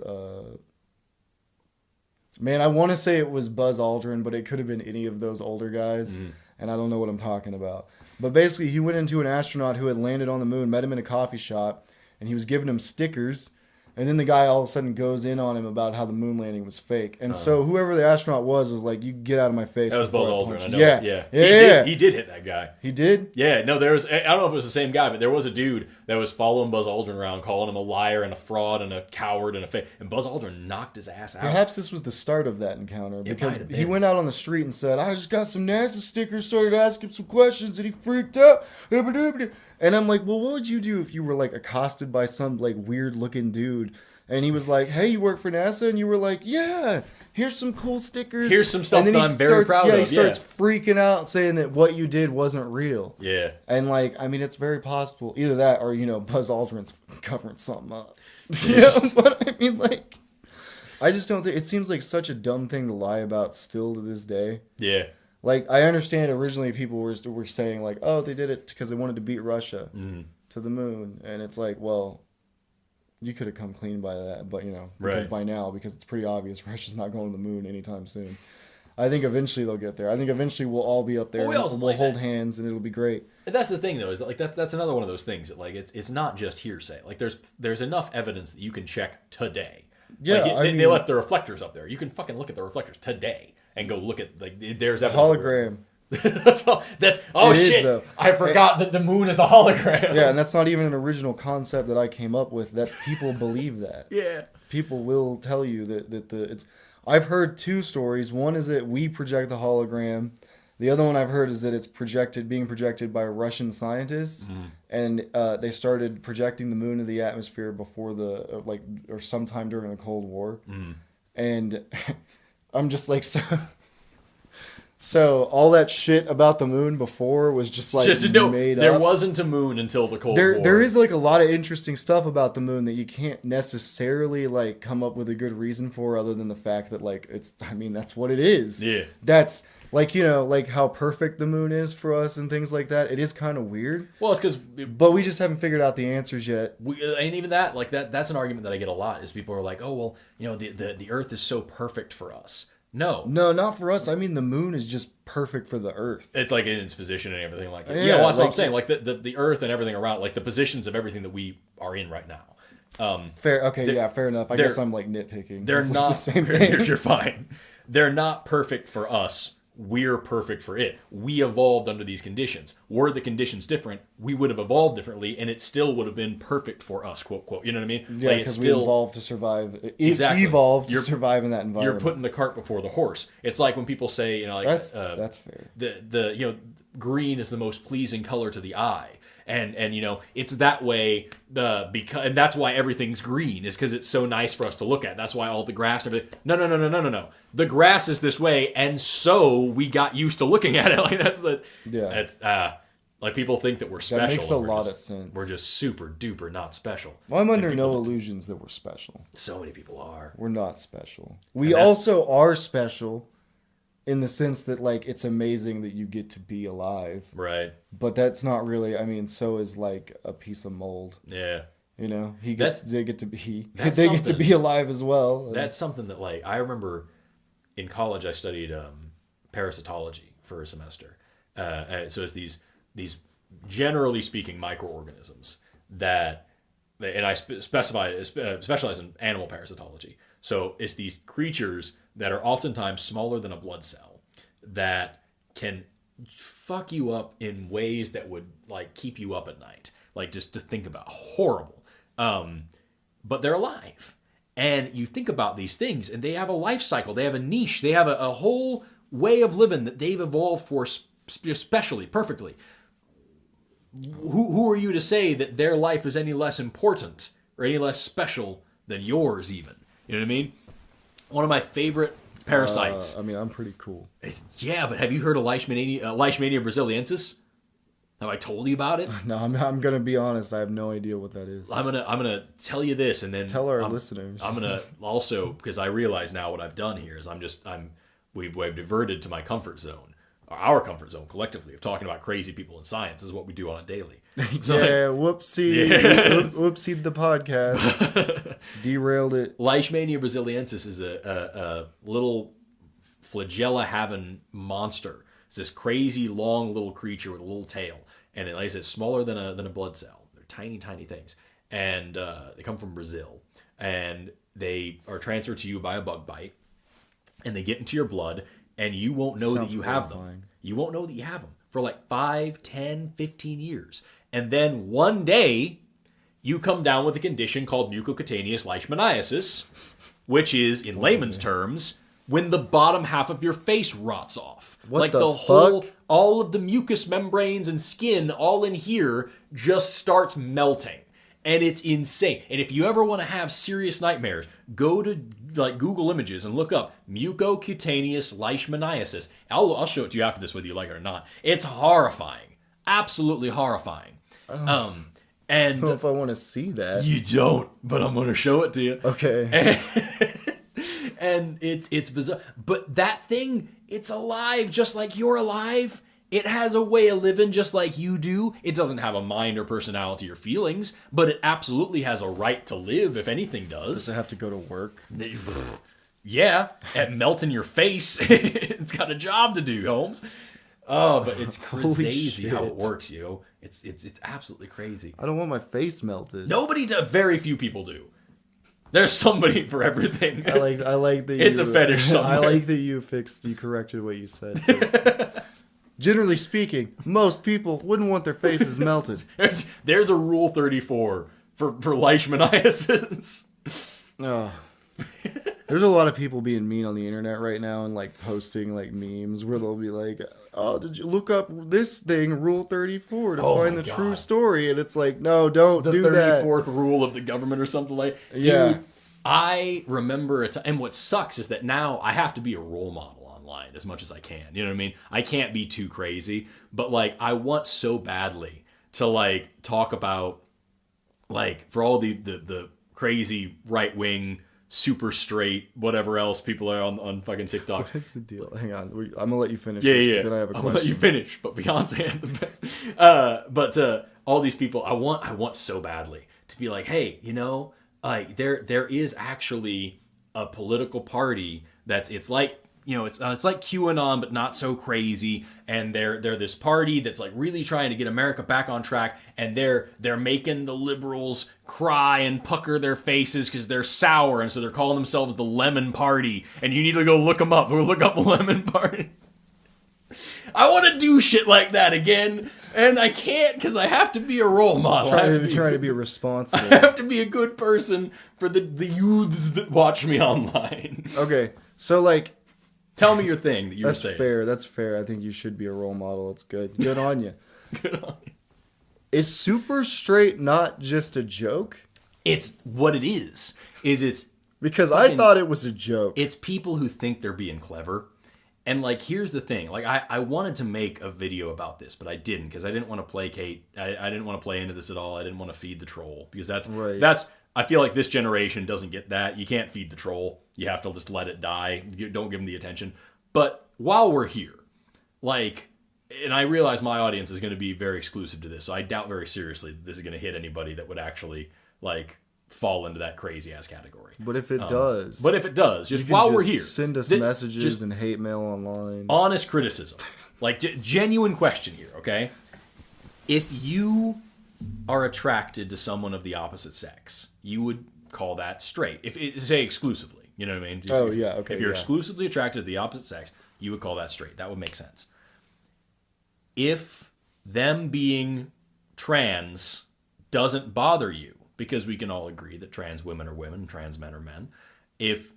Man, I want to say it was Buzz Aldrin, but it could have been any of those older guys, and I don't know what I'm talking about. But basically, he went into an astronaut who had landed on the moon, met him in a coffee shop, and he was giving him stickers, And then the guy all of a sudden goes in on him about how the moon landing was fake. And so whoever the astronaut was like, you get out of my face. That was Buzz before Aldrin. I punch know. you." Yeah. He did hit that guy. He did? Yeah. No, there was. I don't know if it was the same guy, but there was a dude that was following Buzz Aldrin around, calling him a liar and a fraud and a coward and a fake. And Buzz Aldrin knocked his ass out. Perhaps this was the start of that encounter because might have he been. went out on the street and said, "I just got some NASA stickers, started asking some questions," and he freaked out. And I'm like, well, what would you do if you were like accosted by some like weird looking dude? And he was like, "Hey, you work for NASA?" And you were like, "Yeah, here's some cool stickers. Here's some stuff and then that I'm very proud of." He starts freaking out saying that what you did wasn't real. Yeah. And like, I mean, it's very possible. Either that or, Buzz Aldrin's covering something up. But I mean, like, I just don't think, it seems like such a dumb thing to lie about still to this day. Yeah. Like, I understand originally people were saying like, oh, they did it because they wanted to beat Russia to the moon. And it's like, well, you could have come clean by that, but because by now, because it's pretty obvious Russia's not going to the moon anytime soon. I think eventually they'll get there. I think eventually we'll all be up there. Well, we'll hold hands and it'll be great. And that's the thing, though, is that, like that's another one of those things that like it's not just hearsay. Like there's enough evidence that you can check today. Yeah, like, they left the reflectors up there. You can fucking look at the reflectors today and go look at there's evidence. Hologram. That's shit. Though. I forgot that the moon is a hologram. Yeah, and that's not even an original concept that I came up with. That people believe that. Yeah. People will tell you that it's. I've heard two stories. One is that we project the hologram. The other one I've heard is that it's being projected by Russian scientists, and they started projecting the moon to the atmosphere before or sometime during the Cold War, and I'm just like so. So all that shit about the moon before was just like made up. There wasn't a moon until the Cold War. There is like a lot of interesting stuff about the moon that you can't necessarily like come up with a good reason for, other than the fact that like that's what it is. Yeah. That's like like how perfect the moon is for us and things like that. It is kind of weird. Well, it's because, but we just haven't figured out the answers yet. And even that, like that's an argument that I get a lot. Is people are like, oh well, the Earth is so perfect for us. No, not for us. I mean, the moon is just perfect for the Earth. It's like in its position and everything like that. Yeah, well, that's like what I'm saying. Like the Earth and everything around, like the positions of everything that we are in right now. Fair. Okay. Yeah. Fair enough. I guess I'm like nitpicking. They're it's not like the same thing. You're fine. They're not perfect for us. We're perfect for it. We evolved under these conditions. Were the conditions different, we would have evolved differently, and it still would have been perfect for us, quote, quote. You know what I mean? Yeah, because we evolved to survive. Exactly. Evolved to survive in that environment. You're putting the cart before the horse. It's like when people say, that's fair. The green is the most pleasing color to the eye. And it's that way and that's why everything's green, is because it's so nice for us to look at. That's why all the grass and everything. No. The grass is this way, and so we got used to looking at it. Like that's like people think that we're special. That makes a lot of sense. We're just super duper not special. Well, I'm under no illusions that we're special. So many people are. We're not special. We also are special. In the sense that, like, it's amazing that you get to be alive. Right. But that's not really, so is, like, a piece of mold. Yeah. They get to be alive as well. That's something that, like, I remember in college I studied parasitology for a semester. So it's these generally speaking microorganisms that, and I specialize in animal parasitology. So it's these creatures that are oftentimes smaller than a blood cell that can fuck you up in ways that would like keep you up at night, like just to think about. Horrible. But they're alive, and you think about these things, and they have a life cycle. They have a niche. They have a whole way of living that they've evolved for, especially perfectly. Who are you to say that their life is any less important or any less special than yours, even? You know what I mean? One of my favorite parasites. I'm pretty cool. Yeah, but have you heard of Leishmania brasiliensis? Have I told you about it? No, I'm gonna be honest. I have no idea what that is. I'm gonna tell you this, and then tell our listeners. I'm gonna also, because I realize now what I've done here is we've diverted to my comfort zone, or our comfort zone collectively, of talking about crazy people in science. This is what we do on a daily. So whoopsie, whoopsie the podcast. Derailed it. Leishmania brasiliensis is a little flagella-having monster. It's this crazy long little creature with a little tail, and like I said, smaller than a blood cell. They're tiny, tiny things, and they come from Brazil, and they are transferred to you by a bug bite, and they get into your blood, and you won't know that you have them. You won't know that you have them for like 5, 10, 15 years. And then one day, you come down with a condition called mucocutaneous leishmaniasis, which is, in layman's terms, when the bottom half of your face rots off. What like the whole, fuck? all of the mucous membranes and skin all in here just starts melting. And it's insane. And if you ever want to have serious nightmares, go to like Google Images and look up mucocutaneous leishmaniasis. I'll show it to you after this, whether you like it or not. It's horrifying. Absolutely horrifying. And I don't know if I want to see that. You don't, but I'm going to show it to you. Okay. And it's bizarre. But that thing, it's alive just like you're alive. It has a way of living just like you do. It doesn't have a mind or personality or feelings, but it absolutely has a right to live, if anything does. Does it have to go to work? Yeah, at melting your face. It's got a job to do, Holmes. Oh, but it's crazy how it works, yo. It's absolutely crazy. I don't want my face melted. Nobody does. Very few people do. There's somebody for everything. I like that. It's a fetish somewhere. I like that you corrected what you said too. Generally speaking, most people wouldn't want their faces melted. There's a Rule 34 for leishmaniasis. Oh. There's a lot of people being mean on the internet right now and like posting like memes where they'll be like, "Oh, did you look up this thing, Rule 34, to find the true story?" And it's like, no, don't do that. The 34th rule of the government or something like. Dude, yeah. I remember it, and what sucks is that now I have to be a role model online as much as I can. You know what I mean? I can't be too crazy, but like I want so badly to like talk about like for all the crazy right wing, super straight, whatever else people are on fucking TikTok. What is the deal? Hang on, I'm gonna let you finish. Yeah. But then I have a question. I'll let you finish, but Beyonce had the best. But all these people, I want so badly to be like, hey, you know, like there is actually a political party it's like. You know, it's like QAnon, but not so crazy. And they're this party that's like really trying to get America back on track. And they're making the liberals cry and pucker their faces because they're sour, and so they're calling themselves the Lemon Party. And you need to go look them up. Or look up Lemon Party. I want to do shit like that again, and I can't because I have to be a role model. Trying to be responsible. I have to be a good person for the youths that watch me online. Okay, so like. Tell me your thing that you were saying. That's fair. I think you should be a role model. It's good. Good on you. Good on you. Is super straight not just a joke? It's what it is. It's because I thought it was a joke. It's people who think they're being clever. And like, here's the thing. Like, I wanted to make a video about this, but I didn't because I didn't want to placate. I didn't want to play into this at all. I didn't want to feed the troll because that's I feel like this generation doesn't get that. You can't feed the troll. You have to just let it die. You don't give them the attention. But while we're here, like, and I realize my audience is going to be very exclusive to this, so I doubt very seriously that this is going to hit anybody that would actually, like, fall into that crazy-ass category. But if it does... But if it does, just while we're here... send us messages and hate mail online. Honest criticism. Like, genuine question here, okay? If you are attracted to someone of the opposite sex, you would call that straight. Say exclusively, you know what I mean? Okay. If you're exclusively attracted to the opposite sex, you would call that straight. That would make sense. If them being trans doesn't bother you, because we can all agree that trans women are women, trans men are men. If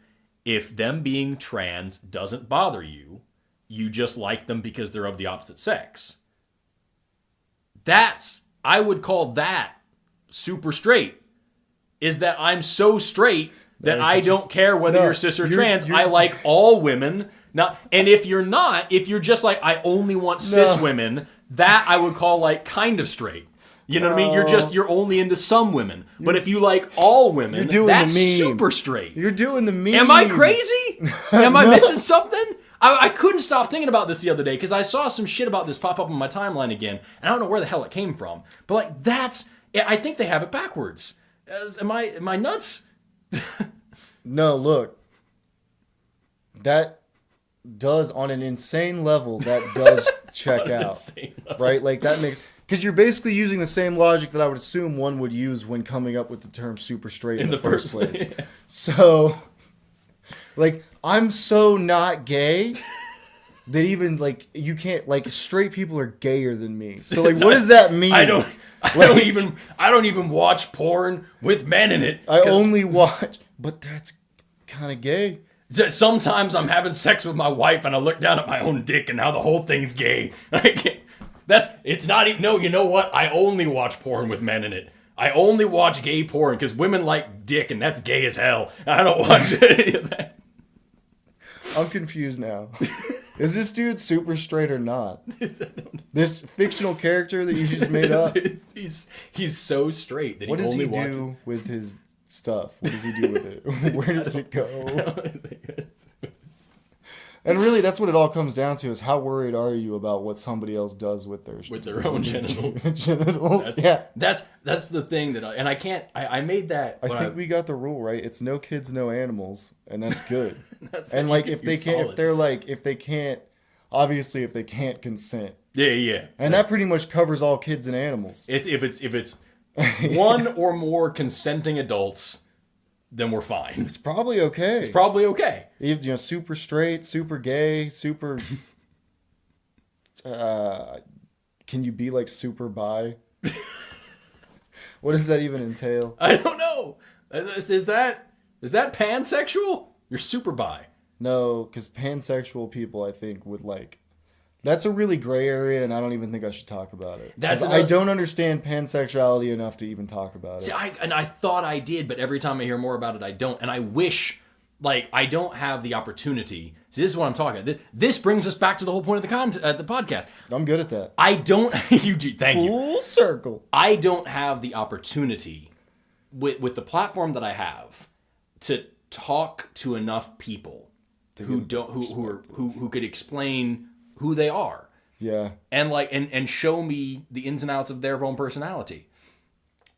them being trans doesn't bother you, you just like them because they're of the opposite sex. I would call that super straight. Is that I'm so straight that I don't care whether you're cis or trans. I like all women. And if you're just like, I only want cis women, that I would call like kind of straight. You know what I mean? You're only into some women. But if you like all women, that's super straight. You're doing the meme. Am I crazy? Am I missing something? I couldn't stop thinking about this the other day because I saw some shit about this pop up on my timeline again, and I don't know where the hell it came from. But like I think they have it backwards. Am I nuts? No, look. That does on an insane level. That does check out, right? Like that makes Because you're basically using the same logic that I would assume one would use when coming up with the term super straight in the first place. Yeah. So, like, I'm so not gay that even, like, you can't, like, straight people are gayer than me. So, like, what does that mean? I don't even watch porn with men in it. I only watch, but that's kind of gay. Sometimes I'm having sex with my wife and I look down at my own dick and how the whole thing's gay. It's not even, no, you know what? I only watch porn with men in it. I only watch gay porn because women like dick and that's gay as hell. I don't watch any of that. I'm confused now. Is this dude super straight or not? This fictional character that you just made up? He's so straight that what he only does he do with his stuff? What does he do with it? Where does it go? And really, that's what it all comes down to: is how worried are you about what somebody else does with their own genitals? Genitals, That's the thing that I made that. I think we got the rule right. It's no kids, no animals, and that's good. And like if they can't, obviously if they can't consent. Yeah. And that pretty much covers all kids and animals. If it's one or more consenting adults, then we're fine. It's probably okay. It's probably okay. Super straight, super gay, super. Can you be like super bi? What does that even entail? I don't know. Is that pansexual? You're super bi. No, because pansexual people, I think, would like. That's a really gray area, and I don't even think I should talk about it. I don't understand pansexuality enough to even talk about it. See, I thought I did, but every time I hear more about it, I don't. And I wish, like, I don't have the opportunity. See, this is what I'm talking about. This brings us back to the whole point of the podcast. I'm good at that. I don't. Thank you. Full circle. I don't have the opportunity with the platform that I have to talk to enough people who could explain who they are. Yeah. And like and show me the ins and outs of their own personality.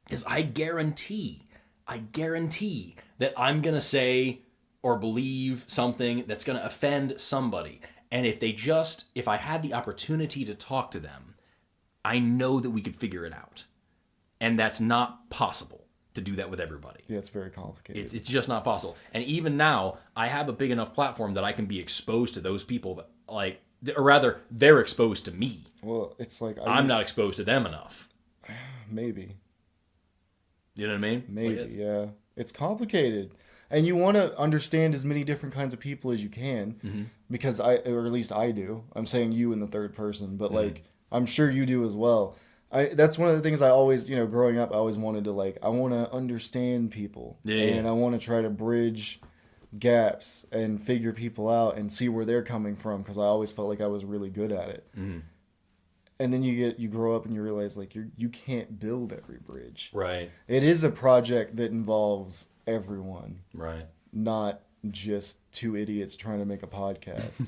Because I guarantee that I'm going to say or believe something that's going to offend somebody. And if I had the opportunity to talk to them, I know that we could figure it out. And that's not possible to do that with everybody. Yeah, it's very complicated. It's just not possible. And even now, I have a big enough platform that I can be exposed to those people, like, or rather, they're exposed to me. Well, it's like... I'm not exposed to them enough. Maybe. You know what I mean? Maybe, yeah. It's complicated. And you want to understand as many different kinds of people as you can, because or at least I do. I'm saying you in the third person, but like, I'm sure you do as well. That's one of the things I always, growing up, I always wanted to, like, I want to understand people. And I want to try to bridge gaps and figure people out and see where they're coming from, because I always felt like I was really good at it. And then you grow up and you realize, like, you can't build every bridge. Right. It is a project that involves everyone. Right. Not just two idiots trying to make a podcast.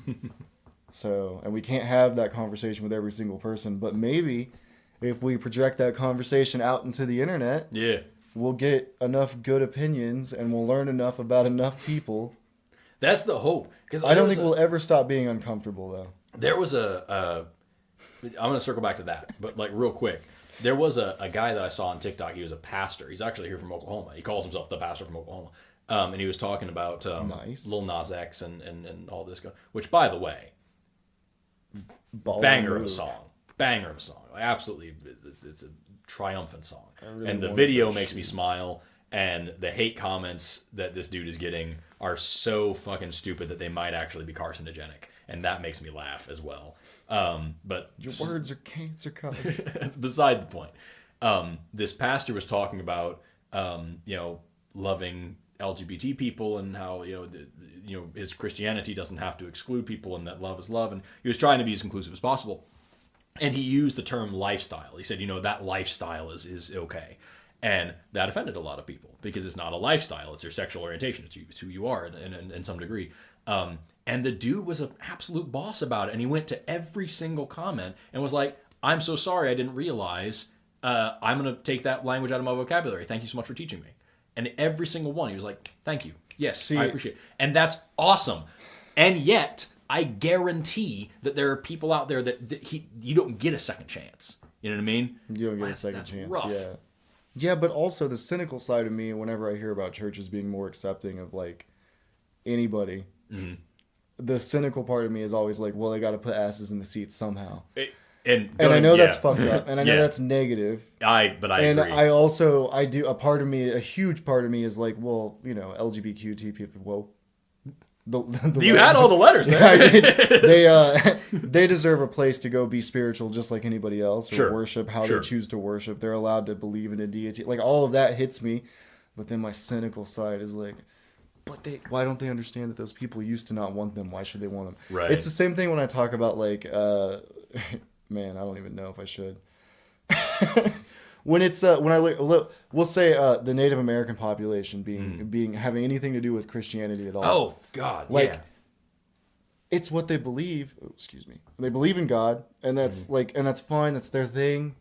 And we can't have that conversation with every single person, but maybe if we project that conversation out into the internet, we'll get enough good opinions and we'll learn enough about enough people. That's the hope. Because I don't think we'll ever stop being uncomfortable, though. There was I'm going to circle back to that, but like real quick. There was a guy that I saw on TikTok. He was a pastor. He's actually here from Oklahoma. He calls himself the pastor from Oklahoma. And he was talking about Lil Nas X and all this. Which, by the way, banger of a song. Banger of a song. Like, absolutely, it's a triumphant song. Really, and the video makes me smile. And the hate comments that this dude is getting are so fucking stupid that they might actually be carcinogenic. And that makes me laugh as well. But your words are cancer causing. That's beside the point. This pastor was talking about, loving LGBT people and how, his Christianity doesn't have to exclude people and that love is love. And he was trying to be as inclusive as possible. And he used the term lifestyle. He said, that lifestyle is okay. And that offended a lot of people because it's not a lifestyle. It's your sexual orientation. It's who you are in some degree. And the dude was an absolute boss about it. And he went to every single comment and was like, I'm so sorry. I didn't realize. I'm going to take that language out of my vocabulary. Thank you so much for teaching me. And every single one, he was like, thank you. Yes, I appreciate it. And that's awesome. And yet, I guarantee that there are people out there that you don't get a second chance. You know what I mean? You don't get a second that's chance. rough. Yeah. Yeah, but also the cynical side of me, whenever I hear about churches being more accepting of like anybody, the cynical part of me is always like, well, they got to put asses in the seats somehow. And I know that's fucked up, and I know that's negative. I and agree. I do a part of me, a huge part of me is like, well, you know, LGBTQ people, whoa. You had all the letters there. Yeah, I did. They deserve a place to go be spiritual just like anybody else, or worship how they choose to worship. They're allowed to believe in a deity. Like, all of that hits me, but then my cynical side is like, but why don't they understand that those people used to not want them? Why should they want them? Right. It's the same thing when I talk about like, man, I don't even know if I should. When it's when we'll say the Native American population being having anything to do with Christianity at all. Oh God, like, it's what they believe. Oh, excuse me. They believe in God, and that's and that's fine. That's their thing.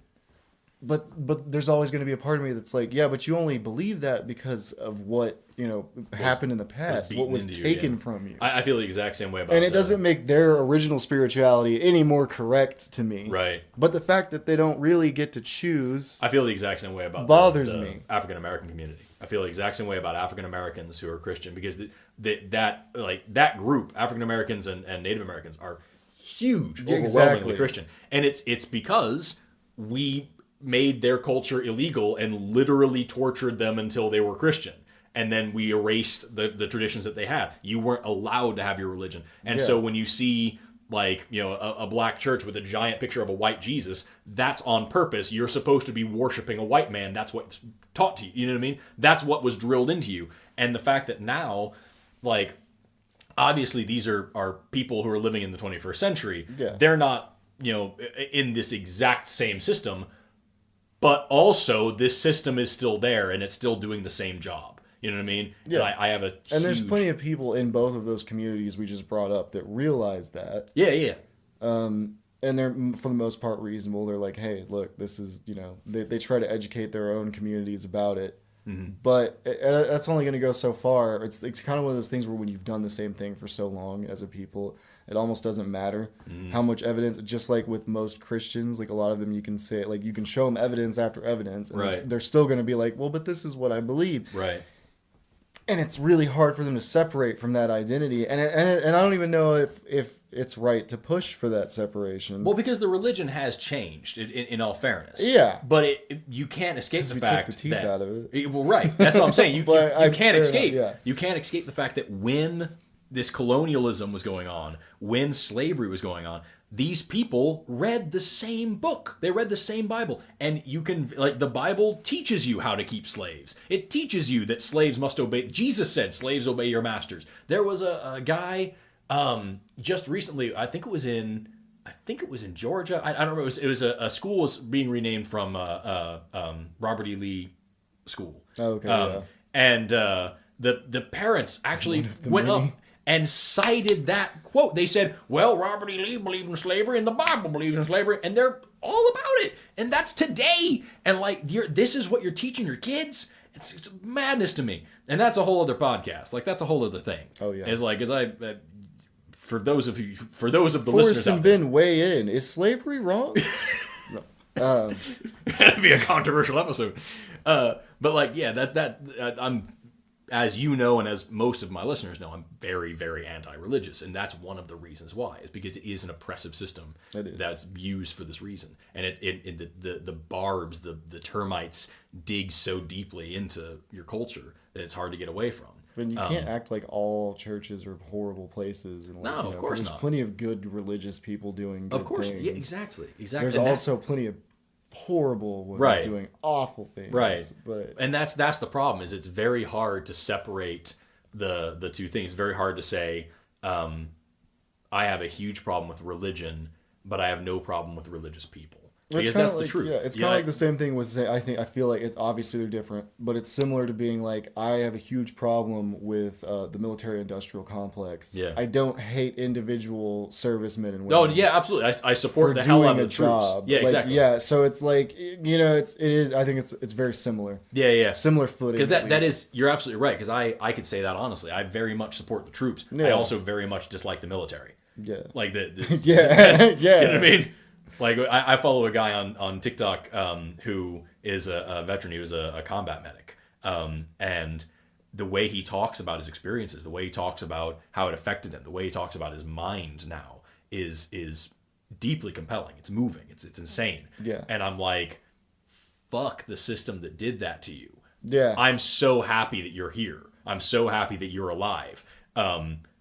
But there's always going to be a part of me that's like, yeah, but you only believe that because of what, you know, happened in the past, what was taken from you. I feel the exact same way about it. And it doesn't make their original spirituality any more correct to me. Right. But the fact that they don't really get to choose, I feel the exact same way about bothers the me. African American community. I feel the exact same way about African Americans who are Christian, because that group, African Americans and Native Americans, are huge, overwhelmingly Christian, and it's because we made their culture illegal and literally tortured them until they were Christian. And then we erased the traditions that they had. You weren't allowed to have your religion. And so when you see, like, you know, a black church with a giant picture of a white Jesus, that's on purpose. You're supposed to be worshiping a white man. That's what's taught to you. You know what I mean? That's what was drilled into you. And the fact that now, like, obviously these are people who are living in the 21st century. Yeah. They're not, you know, in this exact same system. But also, this system is still there, and it's still doing the same job. You know what I mean? Yeah. And I have a huge... And there's plenty of people in both of those communities we just brought up that realize that. Yeah, yeah. And they're, for the most part, reasonable. They're like, hey, look, this is, you know... They try to educate their own communities about it. Mm-hmm. But that's only going to go so far. It's kind of one of those things where when you've done the same thing for so long as a people... It almost doesn't matter how much evidence, just like with most Christians, like a lot of them you can say, like you can show them evidence after evidence, and they're still going to be like, well, but this is what I believe. Right. And it's really hard for them to separate from that identity. And I don't even know if it's right to push for that separation. Well, because the religion has changed, in all fairness. Yeah. But you can't escape the fact took the teeth out of it. Well, right. That's what I'm saying. You can't escape. Enough, yeah. You can't escape the fact that when this colonialism was going on, when slavery was going on, these people read the same book. They read the same Bible. And you can, like, the Bible teaches you how to keep slaves. It teaches you that slaves must obey. Jesus said, slaves obey your masters. There was a guy just recently, I think it was in Georgia. I don't remember. It was a school was being renamed from Robert E. Lee School. Oh, okay. Yeah. And the parents actually went up and cited that quote. They said, well, Robert E. Lee believed in slavery and the Bible believes in slavery, and they're all about it. And that's today. And like, this is what you're teaching your kids? It's madness to me. And that's a whole other podcast. Like, that's a whole other thing. Oh, yeah. It's like, for those of the Forrest listeners and Ben weigh in. Is slavery wrong? No. That'd be a controversial episode. But like, yeah, I'm, as you know, and as most of my listeners know, I'm very, very anti-religious, and that's one of the reasons why. Is because it is an oppressive system that's used for this reason, and the barbs, the termites dig so deeply into your culture that it's hard to get away from. And you can't act like all churches are horrible places. And like, of course not. There's plenty of good religious people doing good things. Yeah, exactly. There's also plenty of horrible ones doing awful things. Right. But and that's the problem, is it's very hard to separate the two things. It's very hard to say, I have a huge problem with religion, but I have no problem with religious people. Because that's the truth. Yeah, it's kind of like the same thing with, I feel like it's obviously they're different, but it's similar to being like, I have a huge problem with the military-industrial complex. Yeah. I don't hate individual servicemen and women. Oh, yeah, absolutely. I support the hell out of the troops. Yeah, exactly. Yeah, so it's like, you know, it is. I think it's very similar. Yeah, yeah. Similar footing. Because that is, you're absolutely right, because I could say that honestly. I very much support the troops. Yeah. I also very much dislike the military. Yeah. Like yeah. You know what I mean? Like I follow a guy on TikTok who is a veteran. He was a combat medic, and the way he talks about his experiences, the way he talks about how it affected him, the way he talks about his mind now is deeply compelling. It's moving. It's insane. Yeah. And I'm like, fuck the system that did that to you. Yeah. I'm so happy that you're here. I'm so happy that you're alive.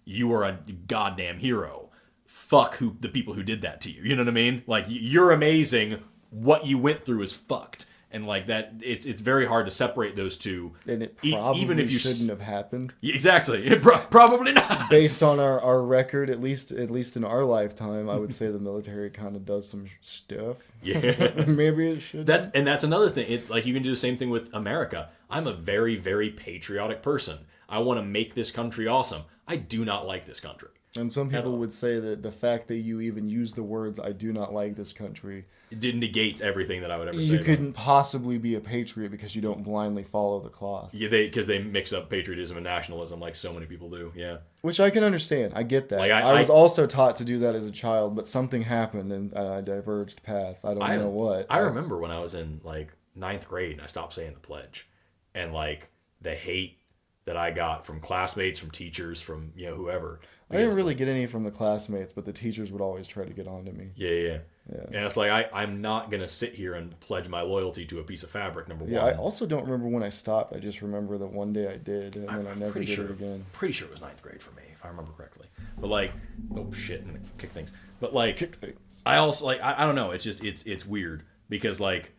You are a goddamn hero. Fuck the people who did that to you. You know what I mean? Like, you're amazing. What you went through is fucked. And like that, it's very hard to separate those two. And it probably even if you shouldn't have happened. Exactly. Probably not. Based on our record, at least in our lifetime, I would say the military kind of does some stuff. Yeah. Maybe it should. That's another thing. It's like you can do the same thing with America. I'm a very, very patriotic person. I want to make this country awesome. I do not like this country. And some people would say that the fact that you even use the words "I do not like this country," it negates everything that I would ever say. You couldn't possibly be a patriot because you don't blindly follow the cloth. Yeah, because they mix up patriotism and nationalism like so many people do. Yeah, which I can understand. I get that. Like, I was also taught to do that as a child, but something happened and I diverged paths. I don't know what. I remember when I was in like 9th grade and I stopped saying the pledge, and like the hate that I got from classmates, from teachers, from whoever. I didn't really get any from the classmates, but the teachers would always try to get on to me. Yeah. And it's like, I'm not going to sit here and pledge my loyalty to a piece of fabric, number one. Yeah, I also don't remember when I stopped. I just remember that one day I did, and then I never did it again. Pretty sure it was 9th grade for me, if I remember correctly. But like, oh shit, I'm going to kick things. But like, kick things. I also, like, I don't know. It's just, it's weird because like,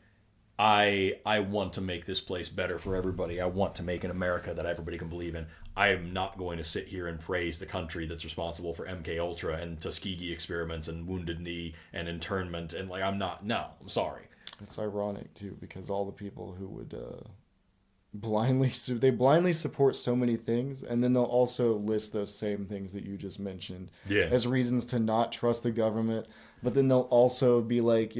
I want to make this place better for everybody. I want to make an America that everybody can believe in. I am not going to sit here and praise the country that's responsible for MK Ultra and Tuskegee experiments and Wounded Knee and internment, and like I'm sorry. It's ironic too because all the people who would blindly support so many things, and then they'll also list those same things that you just mentioned as reasons to not trust the government, but then they'll also be like,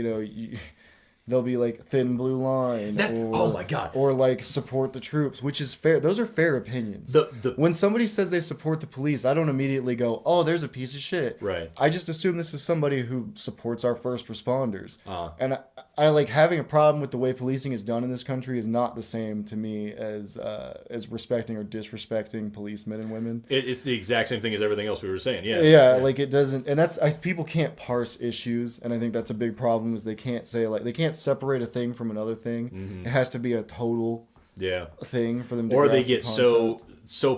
they'll be like thin blue line. Oh my God. Or like support the troops, which is fair. Those are fair opinions. When somebody says they support the police, I don't immediately go, oh, there's a piece of shit. Right. I just assume this is somebody who supports our first responders. And I like having a problem with the way policing is done in this country is not the same to me as respecting or disrespecting policemen and women. It's the exact same thing as everything else we were saying. Yeah. Like it doesn't, and people can't parse issues, and I think that's a big problem. Is they can't separate a thing from another thing. Mm-hmm. It has to be a total thing for them to or they get so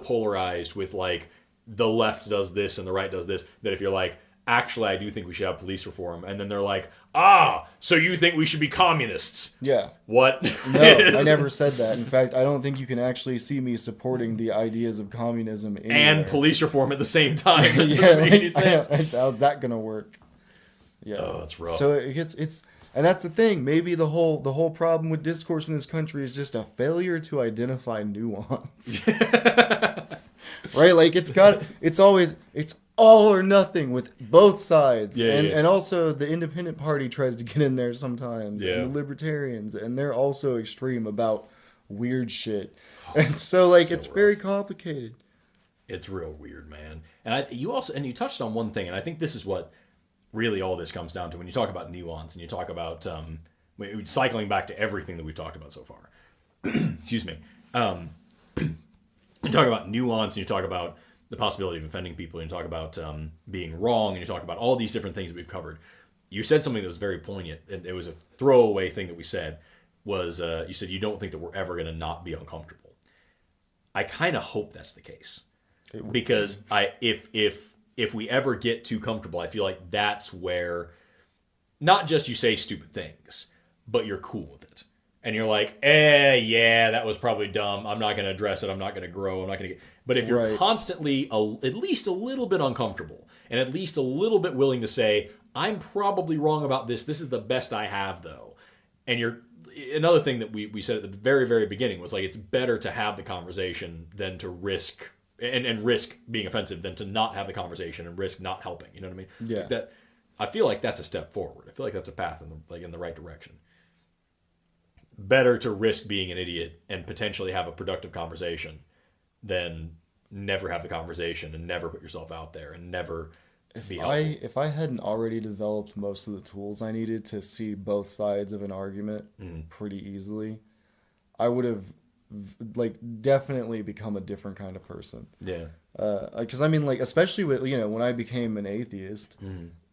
polarized with like the left does this and the right does this that if you're like, actually I do think we should have police reform, and then they're like, so you think we should be communists? Yeah. What? No, I never said that. In fact, I don't think you can actually see me supporting the ideas of communism anywhere. And police reform at the same time. That yeah, doesn't make any sense. How's that gonna work? Yeah. Oh, that's rough. So it's and that's the thing. Maybe the whole problem with discourse in this country is just a failure to identify nuance. Right? Like it's all or nothing with both sides. And also the independent party tries to get in there sometimes. Yeah. And the libertarians, and they're also extreme about weird shit. And so like it's rough. Very complicated. It's real weird, man. And you touched on one thing, and I think this is what really all this comes down to when you talk about nuance and you talk about cycling back to everything that we've talked about so far. Excuse me. You talk about nuance, and you talk about the possibility of offending people, and you talk about being wrong, and you talk about all these different things that we've covered. You said something that was very poignant, and it was a throwaway thing that we said, was you said you don't think that we're ever going to not be uncomfortable. I kind of hope that's the case. Because if we ever get too comfortable, I feel like that's where not just you say stupid things, but you're cool with it. And you're like, yeah, that was probably dumb. I'm not going to address it. I'm not going to grow. I'm not going to get... But if you're constantly at least a little bit uncomfortable and at least a little bit willing to say, I'm probably wrong about this. This is the best I have, though. And you're... Another thing that we said at the very, very beginning was like, it's better to have the conversation than to risk... And risk being offensive than to not have the conversation and risk not helping. You know what I mean? Yeah. That I feel like that's a step forward. I feel like that's a path in the right direction. Better to risk being an idiot and potentially have a productive conversation than never have the conversation and never put yourself out there and never If be I helpful. if I hadn't already developed most of the tools I needed to see both sides of an argument pretty easily, I would have like definitely become a different kind of person. Yeah. Because I mean, like, especially with, when I became an atheist,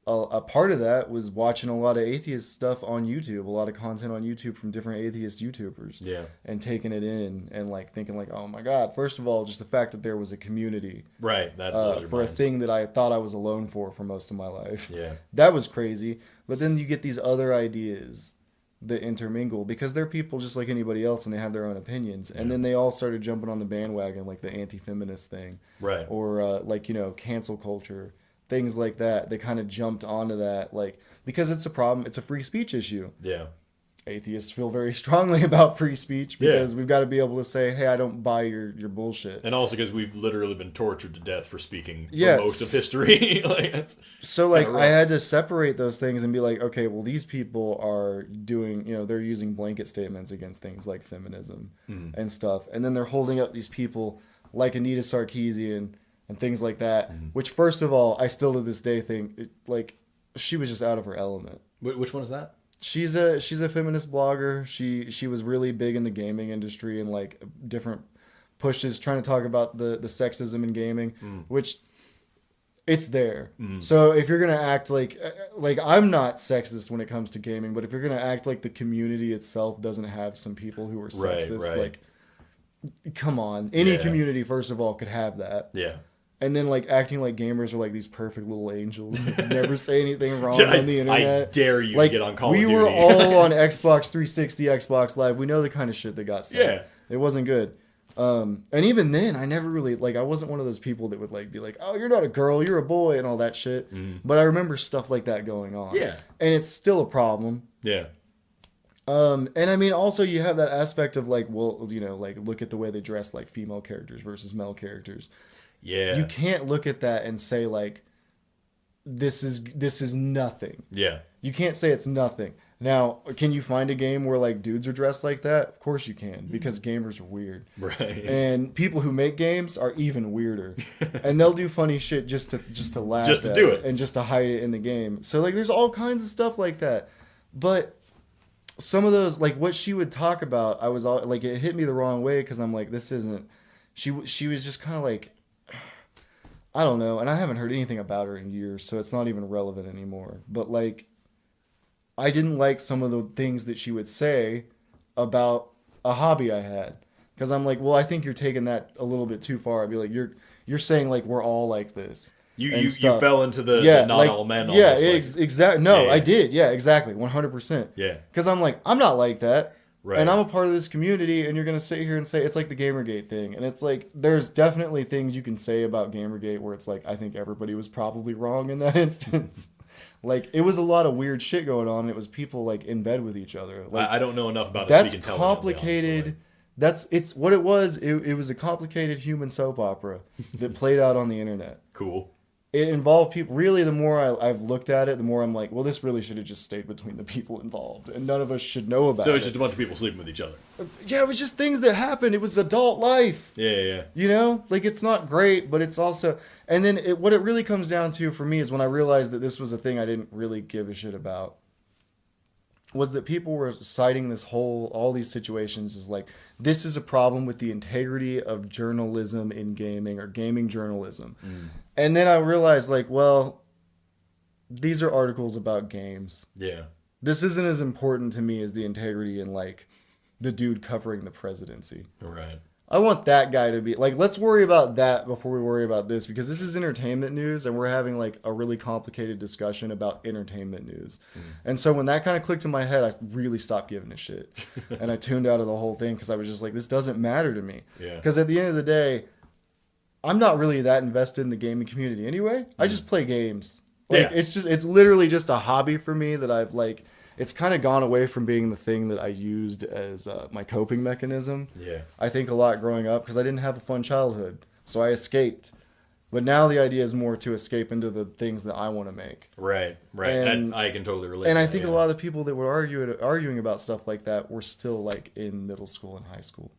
a part of that was watching a lot of atheist stuff on YouTube, a lot of content on YouTube from different atheist YouTubers, Yeah. and taking it in and like thinking like, oh my God, first of all, just the fact that there was a community Right. That blows your for a mind. thing that I thought I was alone for most of my life. Yeah. That was crazy. But then you get these other ideas that intermingle because they're people just like anybody else and they have their own opinions. And then they all started jumping on the bandwagon, like the anti-feminist thing, Right. or like, cancel culture, things like that. They kind of jumped onto that, like, because it's a problem. It's a free speech issue. Yeah. Atheists feel very strongly about free speech because we've got to be able to say, hey, I don't buy your bullshit. And also because we've literally been tortured to death for speaking Yes. for most of history. Like, that's So like kinda I rough. had to separate those things and be like, okay, well these people are doing, they're using blanket statements against things like feminism and stuff. And then they're holding up these people like Anita Sarkeesian and things like that, which first of all, I still to this day think like she was just out of her element. Which one is that? She's a feminist blogger. She was really big in the gaming industry and like different pushes trying to talk about the sexism in gaming, which it's there. So if you're gonna act like I'm not sexist when it comes to gaming, but if you're gonna act like the community itself doesn't have some people who are Right, sexist, right. like come on, any Yeah. community first of all could have that. Yeah. And then like acting like gamers are like these perfect little angels that never say anything wrong I, on the internet. I dare you Like to get on Call of we Duty. were all on Xbox 360, Xbox Live. We know the kind of shit that got said. Yeah. It wasn't good. And even then, I never really I wasn't one of those people that would like be like, "Oh, you're not a girl, you're a boy," and all that shit. But I remember stuff like that going on. Yeah. And it's still a problem. Yeah. And I mean, also you have that aspect of like, well, like look at the way they dress like female characters versus male characters. Yeah. You can't look at that and say like, this is nothing. Yeah. You can't say it's nothing. Now, can you find a game where like dudes are dressed like that? Of course you can, because gamers are weird. Right. And people who make games are even weirder. And they'll do funny shit just to laugh Just to at do it. and just to hide it in the game. So like there's all kinds of stuff like that. But some of those, like what she would talk about, I was all like, it hit me the wrong way because I'm like, this isn't. She was just kind of like, I don't know, and I haven't heard anything about her in years, so it's not even relevant anymore. But like, I didn't like some of the things that she would say about a hobby I had, because I'm like, well, I think you're taking that a little bit too far. I'd be like, you're saying like we're all like this. You stuff. fell into the not like, all men. Yeah, almost, like, exactly. No, Yeah. I did. Yeah, exactly. 100%. Yeah. Because I'm like, I'm not like that. Right. And I'm a part of this community, and you're going to sit here and say it's like the Gamergate thing. And it's like, there's definitely things you can say about Gamergate where it's like, I think everybody was probably wrong in that instance. Like, it was a lot of weird shit going on, and it was people, like, in bed with each other. Like, I don't know enough about it. that's to speak intelligently, complicated. honestly. It's what it was. It was a complicated human soap opera that played out on the internet. Cool. It involved people. Really, the more I've looked at it, the more I'm like, well, this really should have just stayed between the people involved, and none of us should know about So it. it's just a bunch of people sleeping with each other. Yeah, it was just things that happened. It was adult life. Yeah. Like it's not great, but it's also. And then what it really comes down to for me is when I realized that this was a thing I didn't really give a shit about. Was that people were citing all these situations as like, this is a problem with the integrity of journalism in gaming or gaming journalism. And then I realized like, well, these are articles about games. Yeah. This isn't as important to me as the integrity in like the dude covering the presidency. Right. I want that guy to be like, let's worry about that before we worry about this, because this is entertainment news and we're having like a really complicated discussion about entertainment news. And so when that kind of clicked in my head, I really stopped giving a shit and I tuned out of the whole thing because I was just like, this doesn't matter to me. Yeah. Because at the end of the day, I'm not really that invested in the gaming community anyway. I just play games. Like, Yeah. it's literally just a hobby for me that I've like, it's kind of gone away from being the thing that I used as my coping mechanism. Yeah. I think a lot growing up because I didn't have a fun childhood. So I escaped. But now the idea is more to escape into the things that I want to make. Right. And- I can totally relate. And to I that, think yeah. a lot of the people that were arguing about stuff like that were still like in middle school and high school.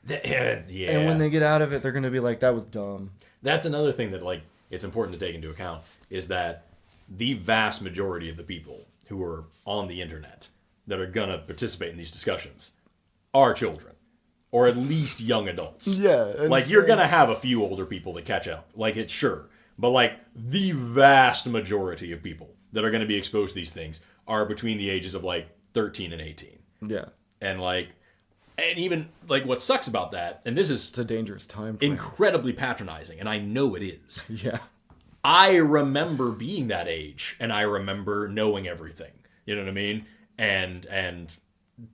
Yeah. And when they get out of it, they're going to be like, that was dumb. That's another thing that like it's important to take into account is that the vast majority of the people who are on the internet that are going to participate in these discussions are children, or at least young adults. Yeah. Like, you're going to have a few older people that catch up. Like, it's sure. But, like, the vast majority of people that are going to be exposed to these things are between the ages of, like, 13 and 18. Yeah. And, like, and even, like, what sucks about that, and this is... It's a dangerous time frame. Incredibly patronizing, and I know it is. Yeah. I remember being that age, and I remember knowing everything. You know what I mean? And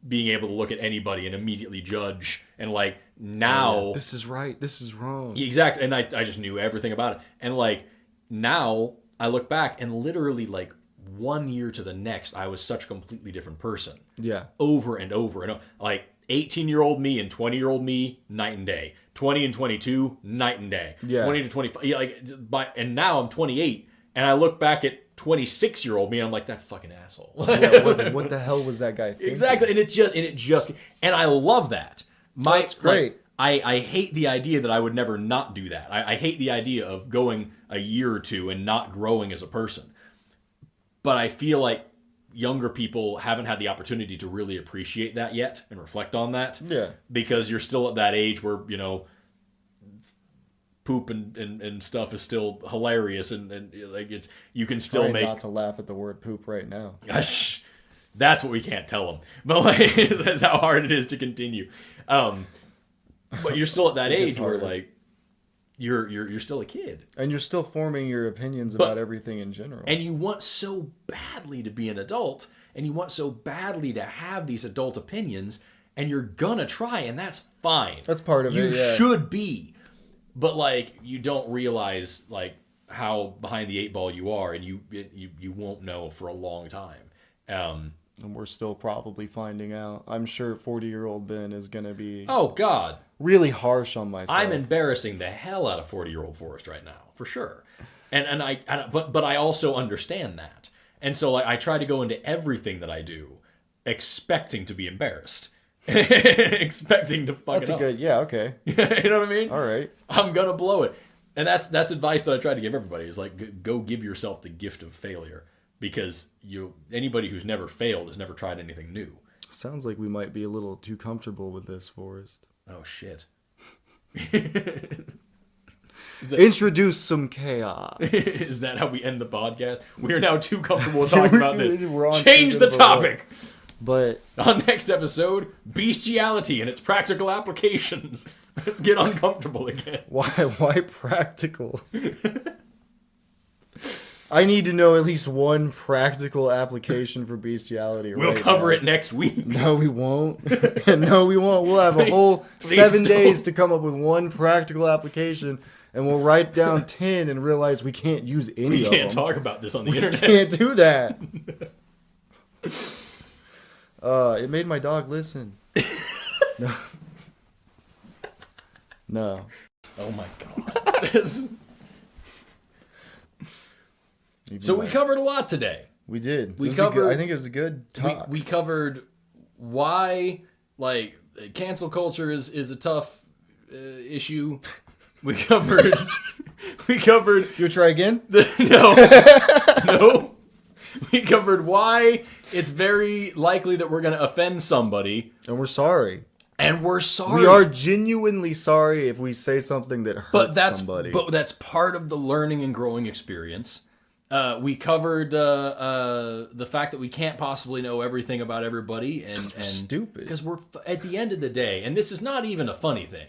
being able to look at anybody and immediately judge, and like now, yeah, this is right, this is wrong. Exactly, and I just knew everything about it. And like now, I look back, and literally like 1 year to the next, I was such a completely different person. Yeah. Over and over and over. Like 18-year-old me and 20-year-old me, night and day. 20 and 22, night and day. Yeah. 20 to 25, yeah, like, and now I'm 28, and I look back at 26-year-old me, and I'm like, that fucking asshole. Yeah, what the hell was that guy thinking? Exactly, and I love that. That's great. Like, I hate the idea that I would never not do that. I hate the idea of going a year or two and not growing as a person. But I feel like younger people haven't had the opportunity to really appreciate that yet and reflect on that. Yeah. Because you're still at that age where, you know, poop and stuff is still hilarious, and like it's, you can still Trying make... not to laugh at the word poop right now. That's what we can't tell them. But like, that's how hard it is to continue. But you're still at that age where like you're still a kid, and you're still forming your opinions about everything in general. And you want so badly to be an adult, and you want so badly to have these adult opinions, and you're gonna try, and that's fine. That's part of it. Yeah. You should be. But like, you don't realize like how behind the eight ball you are, and you won't know for a long time. And we're still probably finding out. I'm sure 40-year-old Ben is going to be really harsh on myself. I'm embarrassing the hell out of 40-year-old Forrest right now, for sure. But I also understand that. And so like, I try to go into everything that I do expecting to be embarrassed. Expecting to fuck it up. Yeah, okay. You know what I mean? All right. I'm gonna blow it. And that's advice that I try to give everybody, is like, go give yourself the gift of failure, because anybody who's never failed has never tried anything new. Sounds like we might be a little too comfortable with this, Forrest. Oh shit. Introduce some chaos. Is that how we end the podcast? We are now too comfortable talking about this. Change Change the topic. But on next episode, bestiality and its practical applications. Let's get uncomfortable again. Why practical? I need to know at least one practical application for bestiality. We'll cover it next week. No, we won't. No, we won't. We'll have a whole 7 days to come up with one practical application, and we'll write down 10 and realize we can't use any of them. We can't talk about this on the internet. We can't do that. It made my dog listen. No. No. Oh my god. So we covered a lot today. We did. I think it was a good talk. We covered why, like, cancel culture is a tough issue. We covered. You try again? No. We covered why it's very likely that we're going to offend somebody. And we're sorry. We are genuinely sorry if we say something that hurts somebody. But that's part of the learning and growing experience. We covered the fact that we can't possibly know everything about everybody. And stupid. Because we're, at the end of the day, and this is not even a funny thing,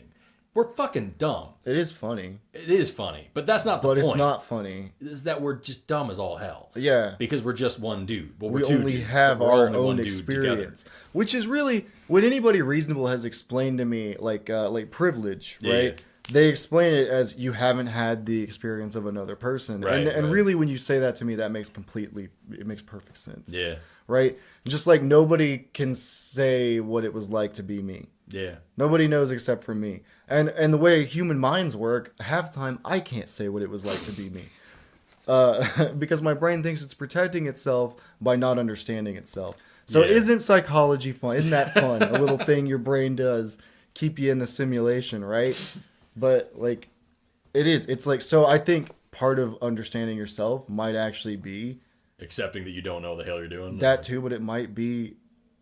we're fucking dumb. It is funny. It is funny, but that's not the point. But it's not funny. It's that we're just dumb as all hell. Yeah. Because we're just one dude. Well, we only have our own experience. Which is really what anybody reasonable has explained to me, like privilege, right? Yeah. They explain it as you haven't had the experience of another person. Right, and really when you say that to me, that makes perfect sense. Yeah. Right? Just like nobody can say what it was like to be me. Yeah. Nobody knows except for me. And the way human minds work, half the time I can't say what it was like to be me. Because my brain thinks it's protecting itself by not understanding itself. So isn't psychology fun? Isn't that fun? A little thing your brain does, keep you in the simulation, right? But like, it is. It's like, so I think part of understanding yourself might actually be accepting that you don't know the hell you're doing. That too, but it might be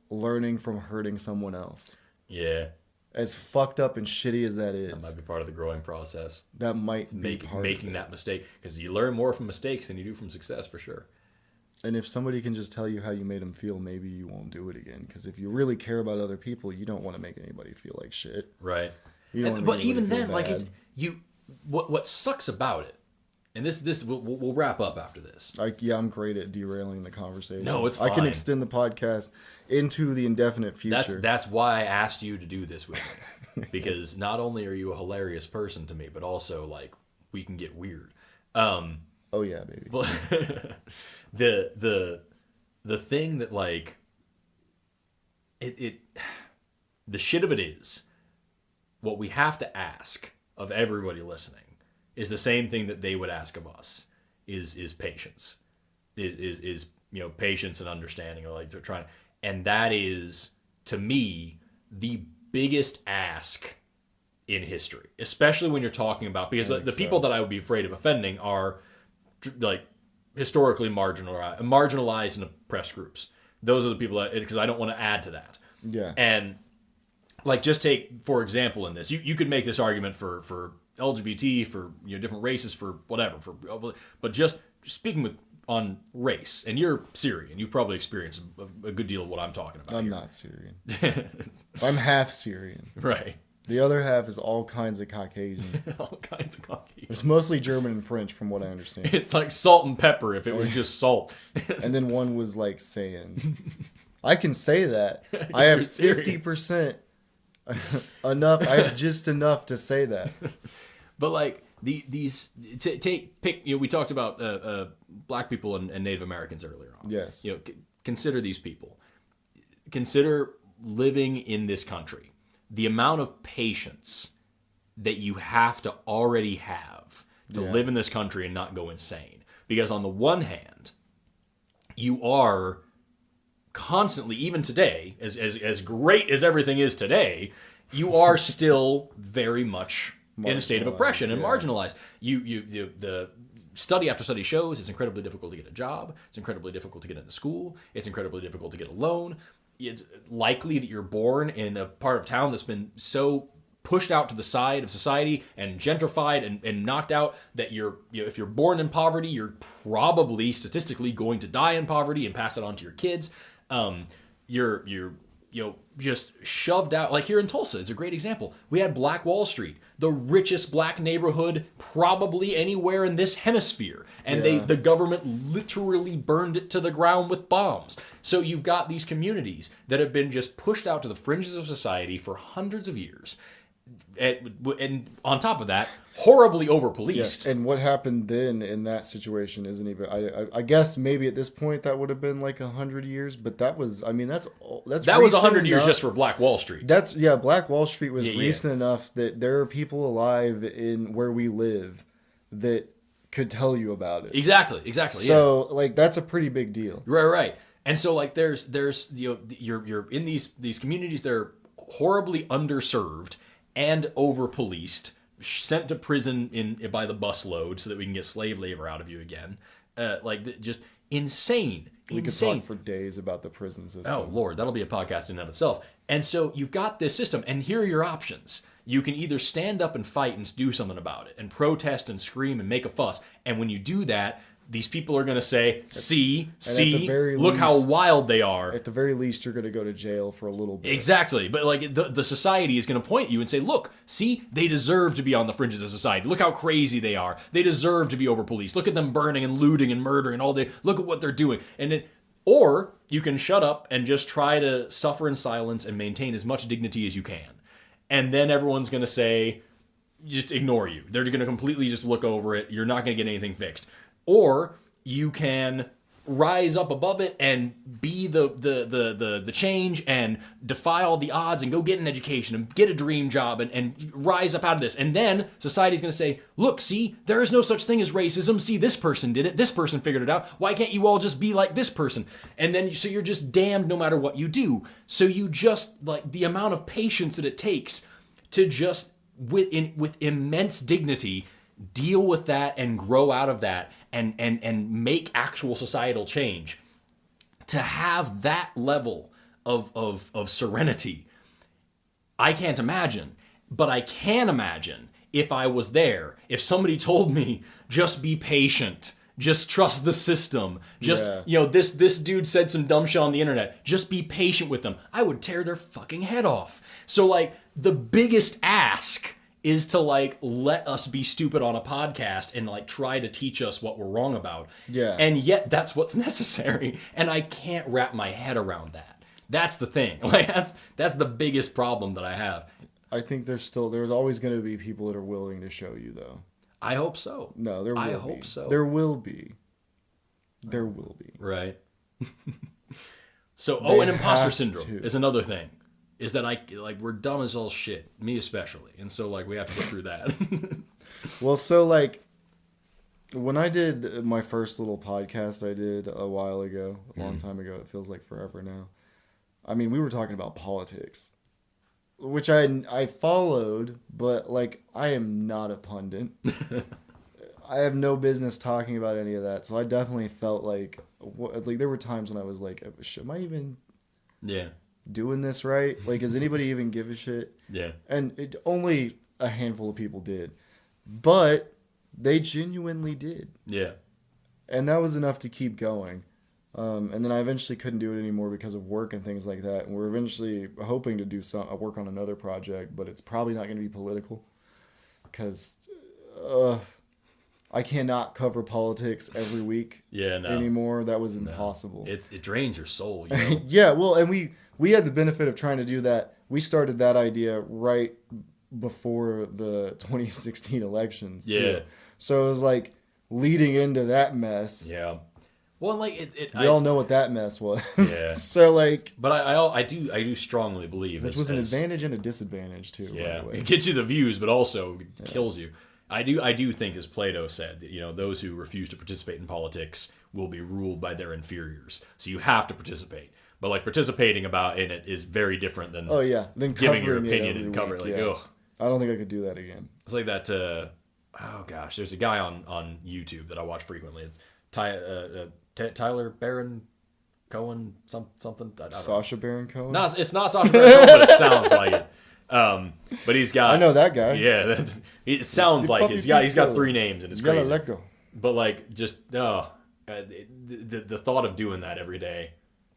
learning from hurting someone else. Yeah. As fucked up and shitty as that is. That might be part of the growing process. That might be making that mistake. Because you learn more from mistakes than you do from success, for sure. And if somebody can just tell you how you made them feel, maybe you won't do it again. Because if you really care about other people, you don't want to make anybody feel like shit. Right. But even then, like, what sucks about it, and this we'll wrap up after this. I'm great at derailing the conversation. No, it's fine. I can extend the podcast into the indefinite future. That's why I asked you to do this with me, because not only are you a hilarious person to me, but also like we can get weird. Oh yeah, baby. But the thing that like the shit of it is, what we have to ask of everybody listening is the same thing that they would ask of us is patience, is patience and understanding, or like they're trying, and that is to me the biggest ask in history, especially when you're talking about, because the people that I would be afraid of offending are like historically marginalized and oppressed groups. Those are the people that, because I don't want to add to that. Yeah. And like, just take, for example, in this, you could make this argument for LGBT, for different races, for whatever, but just speaking on race, and you're Syrian, you've probably experienced a good deal of what I'm talking about. I'm not Syrian. I'm half Syrian. Right. The other half is all kinds of Caucasian. All kinds of Caucasian. It's mostly German and French, from what I understand. It's like salt and pepper if it was just salt. And then one was like saying, I can say that. I have 50% enough. I have just enough to say that. But like pick. We talked about black people and Native Americans earlier on. Yes. Consider these people. Consider living in this country. The amount of patience that you have to already have to live in this country and not go insane. Because on the one hand, you are constantly, even today, as great as everything is today, you are still very much in a state of oppression and marginalized. The study after study shows it's incredibly difficult to get a job. It's incredibly difficult to get into school. It's incredibly difficult to get a loan. It's likely that you're born in a part of town that's been so pushed out to the side of society and gentrified and knocked out that if you're born in poverty, you're probably statistically going to die in poverty and pass it on to your kids. You're just shoved out. Like here in Tulsa, it's a great example. We had Black Wall Street, the richest black neighborhood probably anywhere in this hemisphere. And the government literally burned it to the ground with bombs. So you've got these communities that have been just pushed out to the fringes of society for hundreds of years. And on top of that, horribly over-policed. Yeah. And what happened then in that situation isn't even... I guess maybe at this point that would have been like 100 years, but that was... I mean, that's that was 100 years just for Black Wall Street. Black Wall Street was recent enough that there are people alive in where we live that could tell you about it. Exactly. So, like, that's a pretty big deal. Right. And so, like, there's you're in these communities, they're horribly underserved and over-policed, sent to prison by the busload so that we can get slave labor out of you again. Just insane. We could talk for days about the prison system. Oh, Lord, that'll be a podcast in and of itself. And so you've got this system, and here are your options. You can either stand up and fight and do something about it, and protest and scream and make a fuss. And when you do that, these people are going to say, see, look how wild they are. At the very least, you're going to go to jail for a little bit. Exactly. But like the society is going to point at you and say, look, see, they deserve to be on the fringes of society. Look how crazy they are. They deserve to be over-policed. Look at them burning and looting and murdering all day. Look at what they're doing. Or you can shut up and just try to suffer in silence and maintain as much dignity as you can. And then everyone's going to say, just ignore you. They're going to completely just look over it. You're not going to get anything fixed. Or you can rise up above it and be the change and defy all the odds and go get an education and get a dream job and rise up out of this. And then society's going to say, look, see, there is no such thing as racism. See, this person did it. This person figured it out. Why can't you all just be like this person? And then so you're just damned no matter what you do. So you just, like, the amount of patience that it takes to just with immense dignity deal with that and grow out of that and make actual societal change, to have that level of serenity, I can't imagine. But I can imagine if I was there, if somebody told me, just be patient, just trust the system, just, this dude said some dumb shit on the internet, just be patient with them, I would tear their fucking head off. So, like, the biggest ask is to, like, let us be stupid on a podcast and, like, try to teach us what we're wrong about. Yeah. And yet that's what's necessary. And I can't wrap my head around that. That's the thing. Like, that's the biggest problem that I have. I think there's always going to be people that are willing to show you, though. I hope so. No, there will be. I hope so. There will be. There will be. Right. So, and imposter syndrome is another thing. Is that we're dumb as all shit, me especially. And so, like, we have to get through that. Well, so, like, when I did my first little podcast I did a while ago, a long time ago, it feels like forever now. I mean, we were talking about politics, which I followed, but, like, I am not a pundit. I have no business talking about any of that. So I definitely felt like there were times when I was like, am I even doing this right? Like, does anybody even give a shit? Yeah. And only a handful of people did. But they genuinely did. Yeah. And that was enough to keep going. And then I eventually couldn't do it anymore because of work and things like that. And we're eventually hoping to do work on another project, but it's probably not going to be political because I cannot cover politics every week anymore. That was impossible. It drains your soul. You know? Yeah, well, and we had the benefit of trying to do that. We started that idea right before the 2016 elections. Yeah. Too. So it was like leading into that mess. Yeah. Well, like we all know what that mess was. Yeah. So like, but I do strongly believe which was an advantage and a disadvantage too. Yeah, by the way. It gets you the views, but also kills you. I do think, as Plato said, that, those who refuse to participate in politics will be ruled by their inferiors. So you have to participate. But, like, participating in it is very different than than giving your opinion and covering it. Like, ugh. I don't think I could do that again. It's like that. There's a guy on YouTube that I watch frequently. It's Tyler Baron Cohen something. I don't Sacha know. Baron Cohen. No, it's not Sacha Baron Cohen, but it sounds like it. But he's got. I know that guy. Yeah, it sounds like it. He's got 3 names and it's crazy. Let go. But like, just the thought of doing that every day.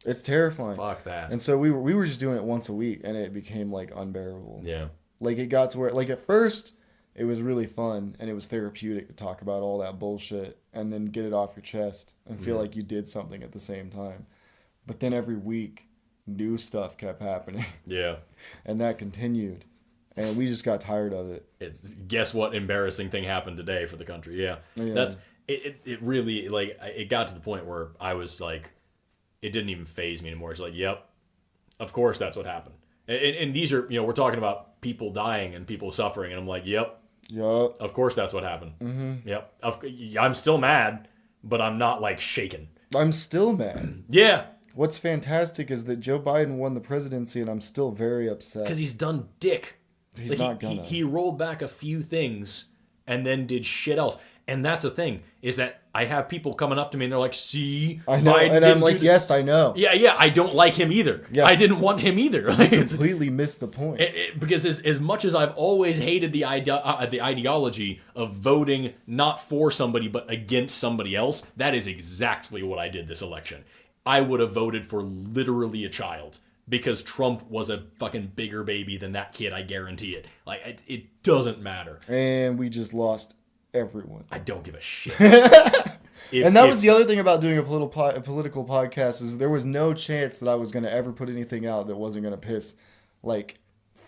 It's terrifying. Fuck that. And so we were just doing it once a week, and it became like unbearable. Yeah. Like it got to where, like, at first it was really fun and it was therapeutic to talk about all that bullshit and then get it off your chest and feel like you did something at the same time. But then every week, new stuff kept happening. Yeah. And that continued. And we just got tired of it. Guess what embarrassing thing happened today for the country? Yeah. That's it really, like, it got to the point where I was like, it didn't even faze me anymore. It's like, yep, of course that's what happened. And these are, we're talking about people dying and people suffering, and I'm like, yep, of course that's what happened. Mm-hmm. Yep, I'm still mad, but I'm not, like, shaken. I'm still mad. Yeah. What's fantastic is that Joe Biden won the presidency, and I'm still very upset. Because he's done dick. He's not gonna. He rolled back a few things and then did shit else. And that's the thing, is that I have people coming up to me and they're like, see, I know, and I'm like, yes, I know. Yeah, I don't like him either. Yeah. I didn't want him either. Like, completely missed the point. Because as much as I've always hated the ideology of voting not for somebody but against somebody else, that is exactly what I did this election. I would have voted for literally a child because Trump was a fucking bigger baby than that kid, I guarantee it. Like, it doesn't matter. And we just lost everyone. I don't give a shit. And that was the other thing about doing a political podcast, is there was no chance that I was going to ever put anything out that wasn't going to piss like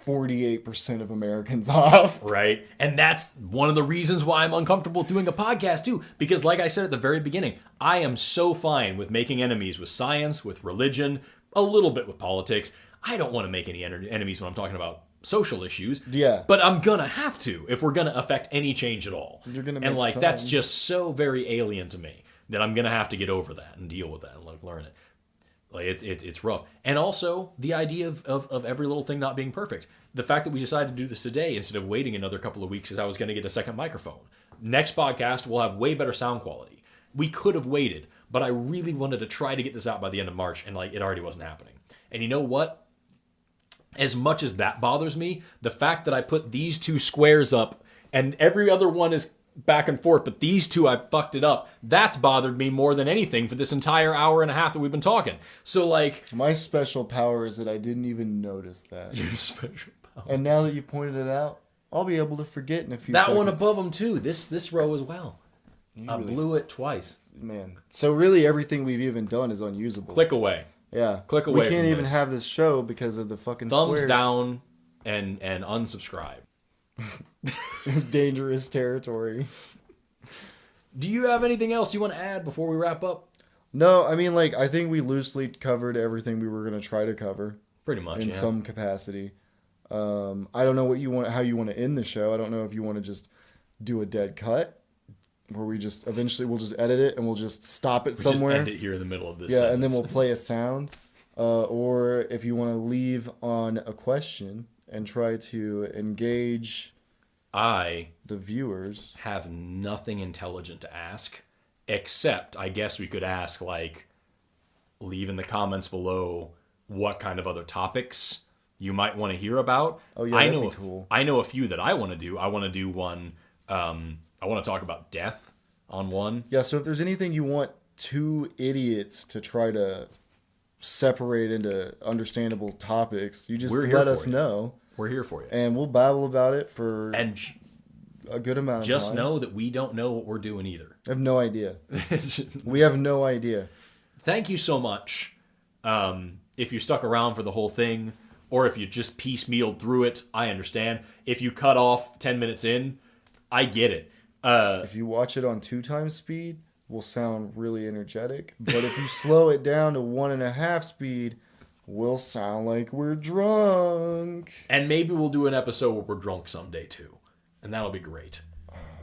48% of Americans off. Right. And that's one of the reasons why I'm uncomfortable doing a podcast too. Because like I said at the very beginning, I am so fine with making enemies with science, with religion, a little bit with politics. I don't want to make any enemies when I'm talking about social issues. Yeah. But I'm gonna have to if we're gonna affect any change at all. You're gonna and, like, some. That's just so very alien to me that I'm gonna have to get over that and deal with that and, like, learn it. Like it's rough. And also the idea of every little thing not being perfect. The fact that we decided to do this today instead of waiting another couple of weeks because I was going to get a second microphone. Next podcast will have way better sound quality. We could have waited, but I really wanted to try to get this out by the end of March, and like it already wasn't happening. And you know what? As much as that bothers me, the fact that I put these two squares up and every other one is back and forth, but these two I fucked it up. That's bothered me more than anything for this entire hour and a half that we've been talking. So like, my special power is that I didn't even notice that. your special power. And now that you pointed it out, I'll be able to forget in a few That seconds. one above them too. This row as well. I really blew it twice. Man. So really everything we've even done is unusable. Click away. Yeah. Click away. We can't from even this. have this show because of the fucking Thumbs squares. down and unsubscribe. Dangerous territory. Do you have anything else you want to add before we wrap up? No, I mean, like, I think we loosely covered everything we were going to try to cover. Pretty much, in some capacity. I don't know how you want to end the show. I don't know if you want to just do a dead cut where we just eventually we'll just edit it and we'll just stop it somewhere. Just end it here in the middle of this. Yeah, sentence. and then we'll play a sound. Or if you want to leave on a question and try to engage the viewers. Have nothing intelligent to ask, except I guess we could ask, like, leave in the comments below what kind of other topics you might want to hear about. Oh yeah, that'd be cool. I know a few that I want to do. I want to do one. I want to talk about death on one. Yeah, so if there's anything you want two idiots to try to separate into understandable topics, you just let us know. We're here for you. And we'll babble about it for a good amount of time. Just know that we don't know what we're doing either. I have no idea. We have no idea. Thank you so much. If you stuck around for the whole thing, or if you just piecemealed through it, I understand. If you cut off 10 minutes in, I get it. If you watch it on 2x speed, we'll sound really energetic. But if you slow it down to 1.5 speed, we'll sound like we're drunk. And maybe we'll do an episode where we're drunk someday too. And that'll be great.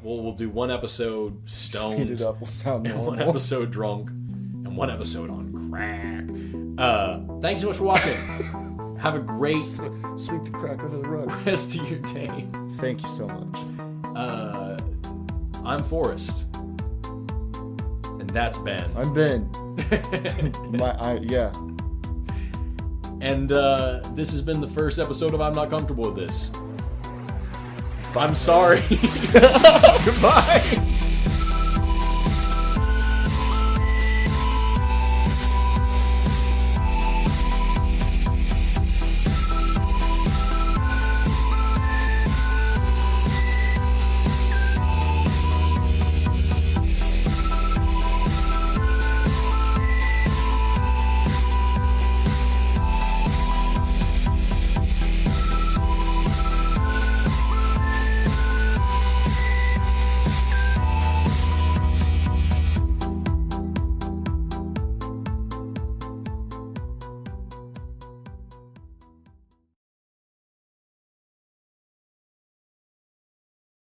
We'll do one episode stoned. Speed it up, we'll sound normal. And one episode drunk. And one episode on crack. Thanks so much for watching. Have a great sweep the crack under the rug. Rest of your day. Thank you so much. I'm Forrest. And that's Ben. I'm Ben. Yeah. And this has been the first episode of I'm Not Comfortable With This. I'm sorry. Goodbye.